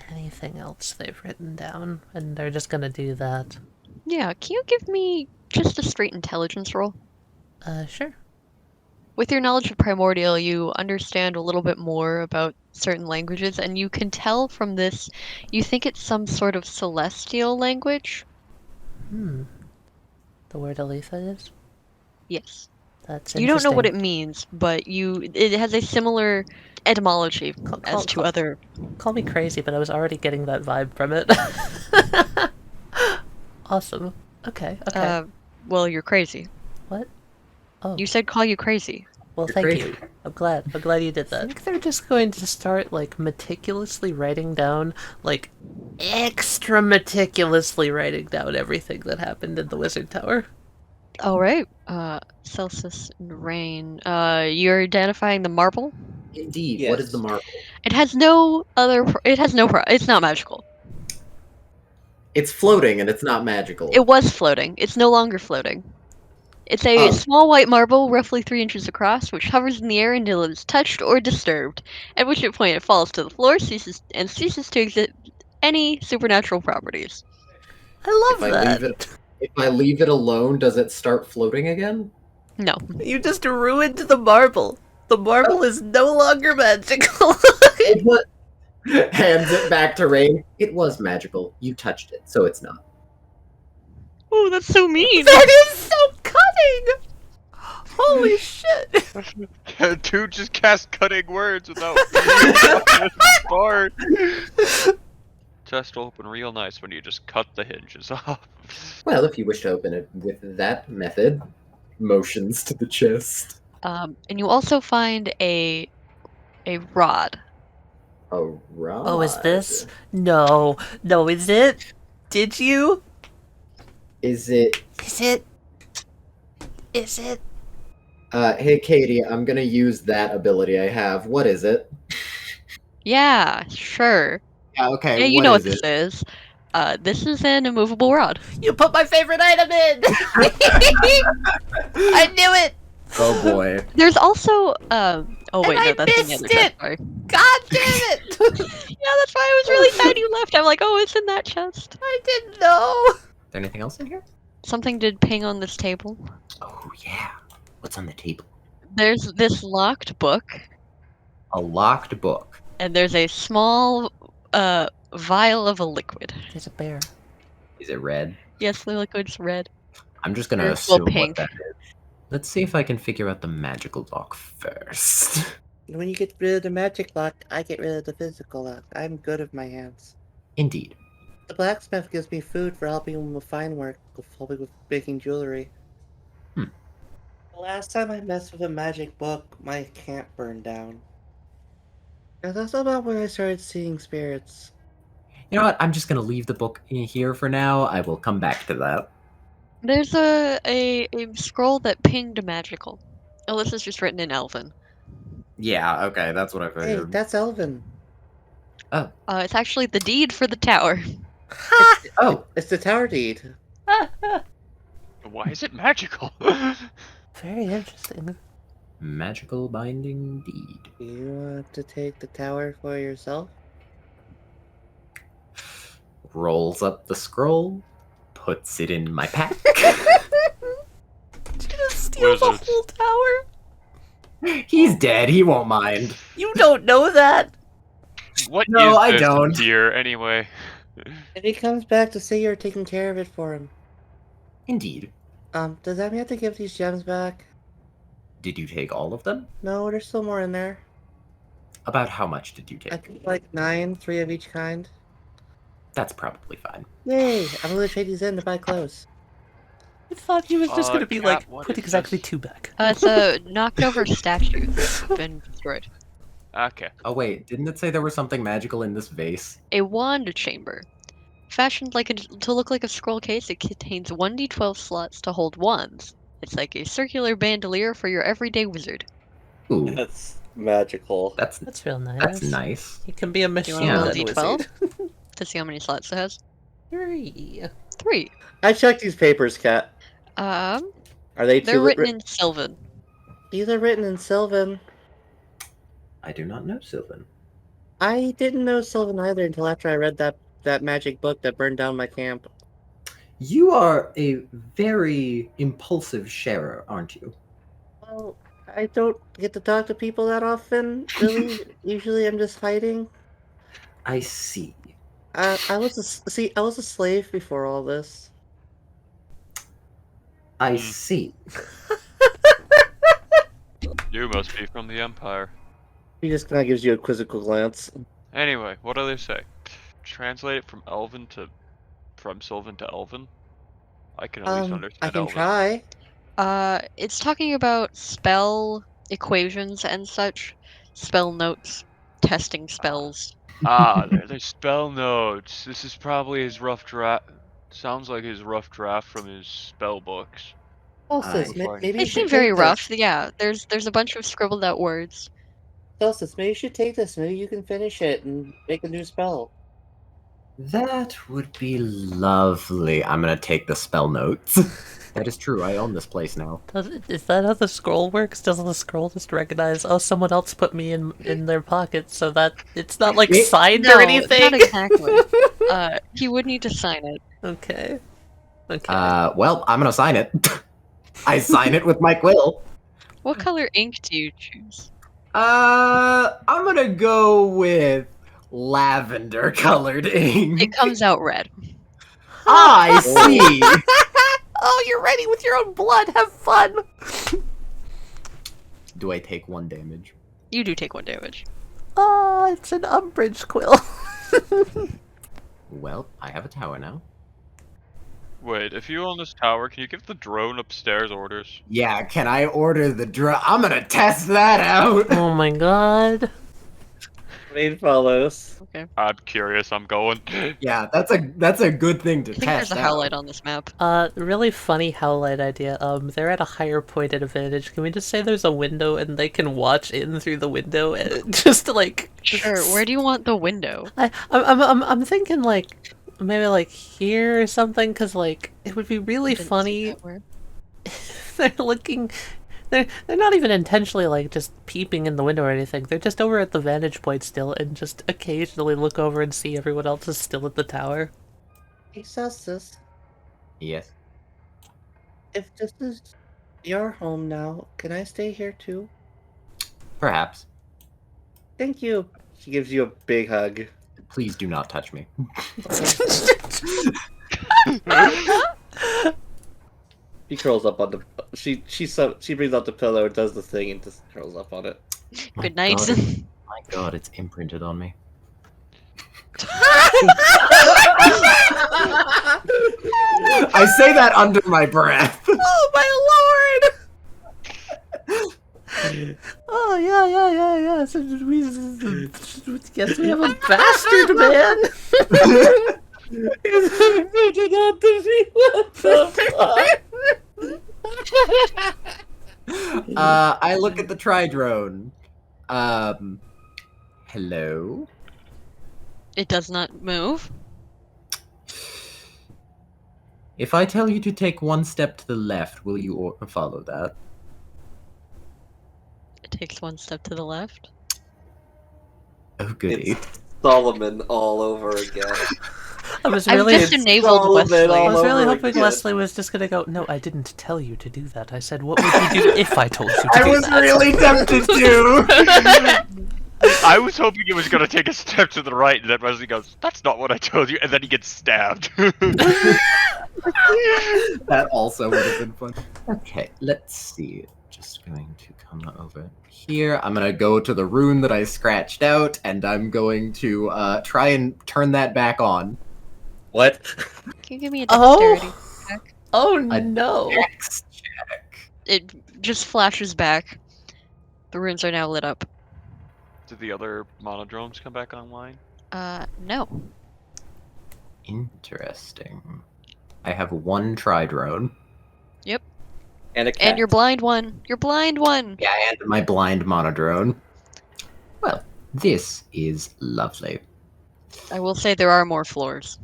anything else they've written down, and they're just gonna do that. Yeah, can you give me just a straight intelligence roll? Sure. With your knowledge of Primordial, you understand a little bit more about certain languages, and you can tell from this, you think it's some sort of celestial language. The word Aletha is? Yes. That's You don't know what it interesting. means, but it has a similar etymology as to other. Call me crazy, but I was already getting that vibe from it. Awesome. Okay. Well, you're crazy. What? Oh. You said call you crazy. Well, You're thank crazy. you. I'm glad you did that. I think they're just going to start, like, meticulously writing down, like, extra meticulously writing down everything that happened in the Wizard Tower. All right. Celsus and Reine. You're identifying the marble. Indeed. What is the Yes. marble? It has no other. It's not magical. It's floating and it's not magical. It was floating. It's no longer floating. It's a Oh. small white marble, roughly 3 inches across, which hovers in the air until it is touched or disturbed, at which point it falls to the floor, ceases to exhibit any supernatural properties. I If love I that. if I leave it alone, does it start floating again? No. You just ruined the marble. The marble is no longer magical. It was- Hands it back to Rain. It was magical. You touched it, so it's not. Oh, that's so mean. That is so cutting! Holy shit! Dude just cast cutting words without reading the part. Chest will open real nice when you just cut the hinges off. Well, if you wish to open it with that method, motions to the chest. And you also find a rod. A rod. Oh, is this? No, is it? Did you? Is it? Is it? Is it? Hey, Katie, I'm gonna use that ability I have. What is it? Yeah, sure. Yeah, okay. Yeah, you know what this is. This is an immovable rod. You put my favorite item in! I knew it! Oh boy. There's also oh wait, And no, I that's the missed other chest. it! Sorry. God damn it! Yeah, that's why I was really sad you left. I'm like, oh, it's in that chest. I didn't know! Is there anything else in here? Something did ping on this table. Oh yeah. What's on the table? There's this locked book, A locked book. and there's a small vial of a liquid. There's a bear. Is it red? Yes, the liquid's red. I'm just gonna Or it's well assume pink. what that is. Let's see if I can figure out the magical lock first. When you get rid of the magic lock, I get rid of the physical lock. I'm good with my hands. Indeed. The blacksmith gives me food for helping him with fine work, helping with making jewelry. Hmm. The last time I messed with a magic book, my camp burned down. And that's about where I started seeing spirits. You know what? I'm just gonna leave the book in here for now. I will come back to that. There's a scroll that pinged magical. Oh, this is just written in Elven. Yeah, okay, that's what I Hey, figured. that's Elven. It's actually the deed for the tower. Oh, It's the tower deed. Why is it magical? Very interesting. magical binding deed. You want to take the tower for yourself? Rolls up the scroll, puts it in my pack. Did you just steal the Wizards. whole tower? He's dead. He won't mind. You don't know that! What No, is I this don't. here anyway? If he comes back to say you're taking care of it for him, Indeed. does that mean I have to give these gems back? Did you take all of them? No, there's still more in there. About how much did you I take? think like 9, 3 of each kind. That's probably fine. Yay! I'm gonna trade these in to buy clothes. I thought he was just gonna be Cat, like, what put is exactly this? 2 back. It's a knocked over statue that's been destroyed. Okay. Oh wait, didn't it say there was something magical in this vase? A wand chamber. Fashioned to look like a scroll case, it contains 1d12 slots to hold wands. It's like a circular bandolier for your everyday wizard. Ooh, That's magical. that's That's real nice. that's nice. You can be a You machine want Yeah. to roll gun d12 wizard. to see how many slots it has? 3. 3. I checked these papers, Kat. Are Are they they're too written in Sylvan. These are written in Sylvan. I do not know Sylvan. I didn't know Sylvan either until after I read that magic book that burned down my camp. You are a very impulsive sharer, aren't you? Well, I don't get to talk to people that often, really. Usually I'm just hiding. I see. I was I was a slave before all this. I Hmm. see. You must be from the Empire. He just kind of gives you a quizzical glance. Anyway, what do they say? Translate it from Sylvan to Elven? I can at least I understand can Elven. try. It's talking about spell equations and such, spell notes, testing spells. There's spell notes. This is probably his rough draft. Sounds like his rough draft from his spell books. Celsus, I- maybe They you seem should very take rough. this. Yeah, there's a bunch of scribbled out words. Celsus, maybe you should take this. Maybe you can finish it and make a new spell. That would be lovely. I'm gonna take the spell notes. That is true. I own this place now. Is that how the scroll works? Doesn't the scroll just recognize, oh, someone else put me in their pocket, so that it's not like signed No, or anything? not exactly. He would need to sign it. Okay. Okay. Well, I'm gonna sign it. I sign it with my quill. What color ink do you choose? I'm gonna go with lavender colored ink. It comes out red. I see. Oh, you're ready with your own blood. Have fun. Do I take 1 damage? You do take 1 damage. Oh, it's an umbrage quill. Well, I have a tower now. Wait, if you own this tower, can you give the drone upstairs orders? Yeah, can I order the I'm gonna test that out. Oh my god. Rain follows. Okay. I'm curious, I'm going. Yeah, that's a good thing to I think there's test a out. Howlite on this map. Really funny Howlite idea. They're at a higher point at advantage. Can we just say there's a window and they can watch in through the window and just like... Sure, where do you want the window? I'm thinking like maybe like here or something, because like it would be really Didn't see funny. that where. They're looking. They're not even intentionally like just peeping in the window or anything. They're just over at the vantage point still, and just occasionally look over and see everyone else is still at the tower. Hey, Celsus, Yes. if this is your home now, can I stay here too? Perhaps. Thank you. She gives you a big hug. Please do not touch me. She curls up on the. She brings out the pillow, does the thing, and just curls up on it. My Good night. God, my God, it's imprinted on me. I say that under my breath. Oh my lord! Oh yeah. So yes, we have a bastard man. I look at the tri-drone. Hello? It does not move. If I tell you to take 1 step to the left, will you follow that? It takes 1 step to the left. Oh, goody. It's Solomon all over again. I was I've really, just enabled Solomon Westley. I all was really over hoping again. Westley was just gonna go. No, I didn't tell you to do that. I said, what would you do if I told you to I do was that? really tempted to! I was hoping it was gonna take a step to the right, and then Wesley goes, "That's not what I told you," and then he gets stabbed. That also would have been fun. Okay, let's see. Just going to come over here. I'm gonna go to the rune that I scratched out, and I'm going to try and turn that back on. What? Can you give me a Oh. dexterity check? Oh A no! Dex check. It just flashes back. The runes are now lit up. Did the other monodromes come back online? No. Interesting. I have 1 tri-drone. And a cat. And your blind one. Your blind one. Yeah, and my blind monodrone. Well, this is lovely. I will say there are more floors.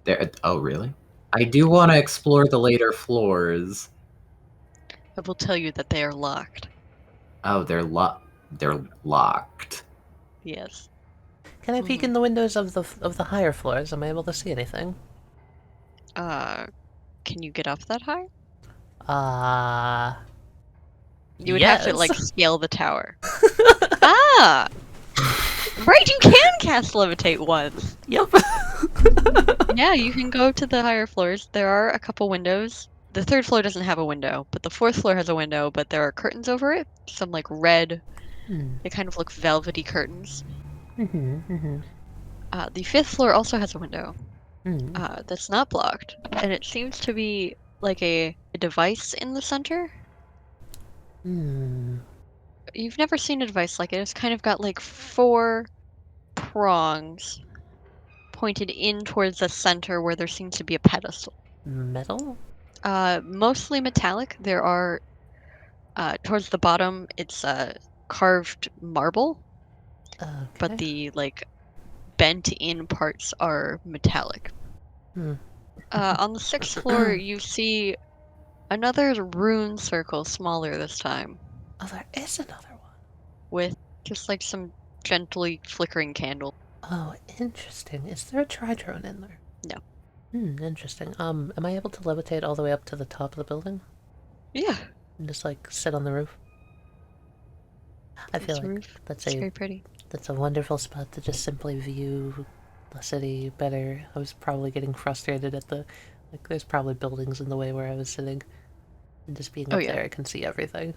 There. Oh, really? I do want to explore the later floors. I will tell you that they are locked. Oh, they're locked. Yes. Can I peek in the windows of the higher floors? Am I able to see anything? Can you get up that high? You would have to, Yes. like, scale the tower. Ah! Right, you can cast Levitate once! Yep. Yeah, you can go to the higher floors. There are a couple windows. The third floor doesn't have a window, but the fourth floor has a window, but there are curtains over it. Some, like, red, they kind of look velvety curtains. The fifth floor also has a window that's not blocked, and it seems to be like a device in the center. You've never seen a device like it. It's kind of got like 4 prongs pointed in towards the center where there seems to be a pedestal. Metal? Mostly metallic. There are towards the bottom it's carved marble, but Okay. the like bent in parts are metallic. On the 6th floor you see another rune circle, smaller this time, Oh, there is another one. with just like some gently flickering candles. Oh, interesting. Is there a tri-drone in there? No. Interesting. Am I able to levitate all the way up to the top of the building? Yeah. And just, like, sit on the roof? I feel like roof. that's It's very pretty. that's a wonderful spot to just simply view the city better. I was probably getting frustrated at the, like, there's probably buildings in the way where I was sitting. And just being Oh, up yeah. there, I can see everything.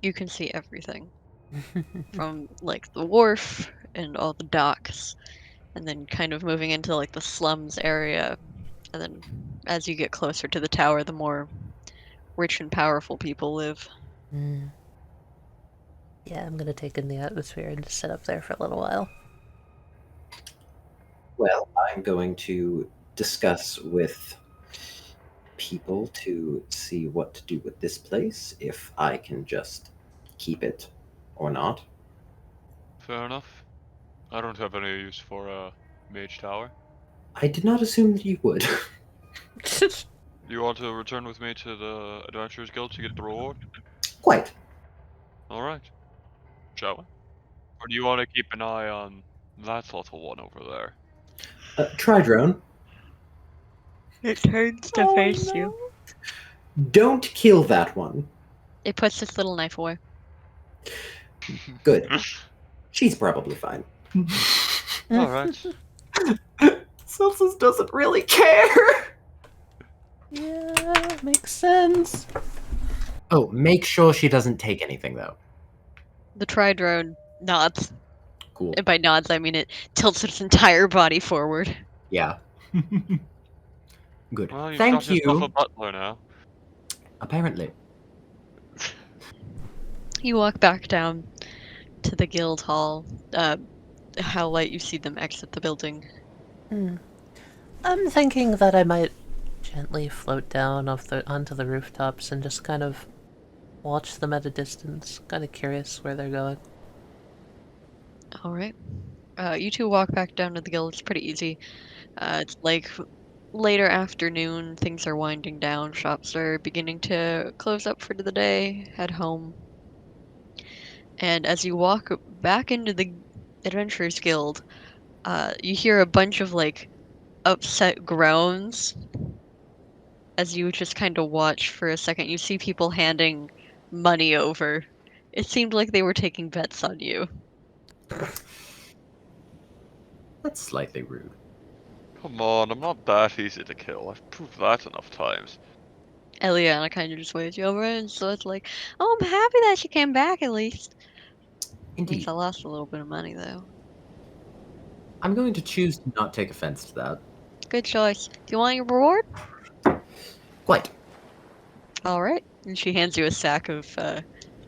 You can see everything. From like the wharf and all the docks, and then kind of moving into like the slums area, and then as you get closer to the tower, the more rich and powerful people live. Yeah, I'm gonna take in the atmosphere and just sit up there for a little while. Well, I'm going to discuss with people to see what to do with this place, if I can just keep it or not. Fair enough. I don't have any use for a mage tower. I did not assume that you would. Do you want to return with me to the Adventurous Guild to get the reward? Quite. Alright. Shall we? Or do you want to keep an eye on that little one over there? Try drone. It turns to face you. Don't kill that one. It puts this little knife away. Good. She's probably fine. Alright. Celsus doesn't really care. Yeah, makes sense. Oh, make sure she doesn't take anything, though. The tri-drone nods. Cool. And by nods, I mean it tilts its entire body forward. Yeah. Good. Well, you've Thank got yourself a you. butler now. Apparently. You walk back down to the guild hall. Howlite, you see them exit the building. I'm thinking that I might gently float down onto the rooftops and just kind of watch them at a distance. Kind of curious where they're going. All right. You two walk back down to the guild. It's pretty easy. It's like later afternoon. Things are winding down. Shops are beginning to close up for the day. Head home. And as you walk back into the Adventurers Guild, you hear a bunch of like upset groans. As you just kind of watch for a second, you see people handing money over. It seemed like they were taking bets on you. That's slightly rude. Come on, I'm not that easy to kill. I've proved that enough times. Eliana kind of just waves you over, and so it's like, oh, I'm happy that she came back at least. At Indeed. least I lost a little bit of money, though. I'm going to choose to not take offense to that. Good choice. Do you want your reward? Quite. All right. And she hands you a sack of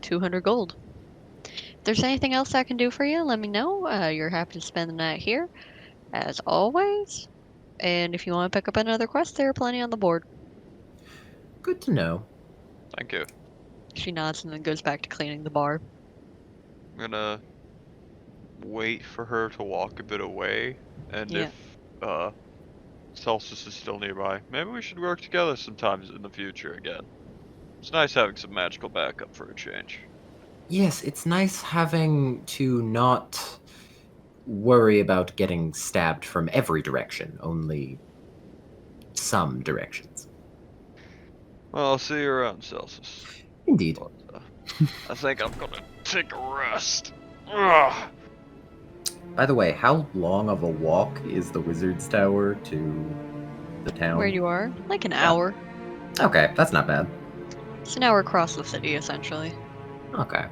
200 gold. If there's anything else I can do for you, let me know. You're happy to spend the night here, as always. And if you want to pick up another quest, there are plenty on the board. Good to know. Thank you. She nods and then goes back to cleaning the bar. I'm gonna wait for her to walk a bit away, and Yeah. if Celsus is still nearby, maybe we should work together sometimes in the future again. It's nice having some magical backup for a change. Yes, it's nice having to not worry about getting stabbed from every direction, only some directions. Well, I'll see you around, Celsus. Indeed. But, I think I'm gonna take a rest. Ugh. By the way, how long of a walk is the Wizard's Tower to the town? Where you are? Like an Yeah. hour. Okay, that's not bad. It's an hour across the city, essentially. Okay.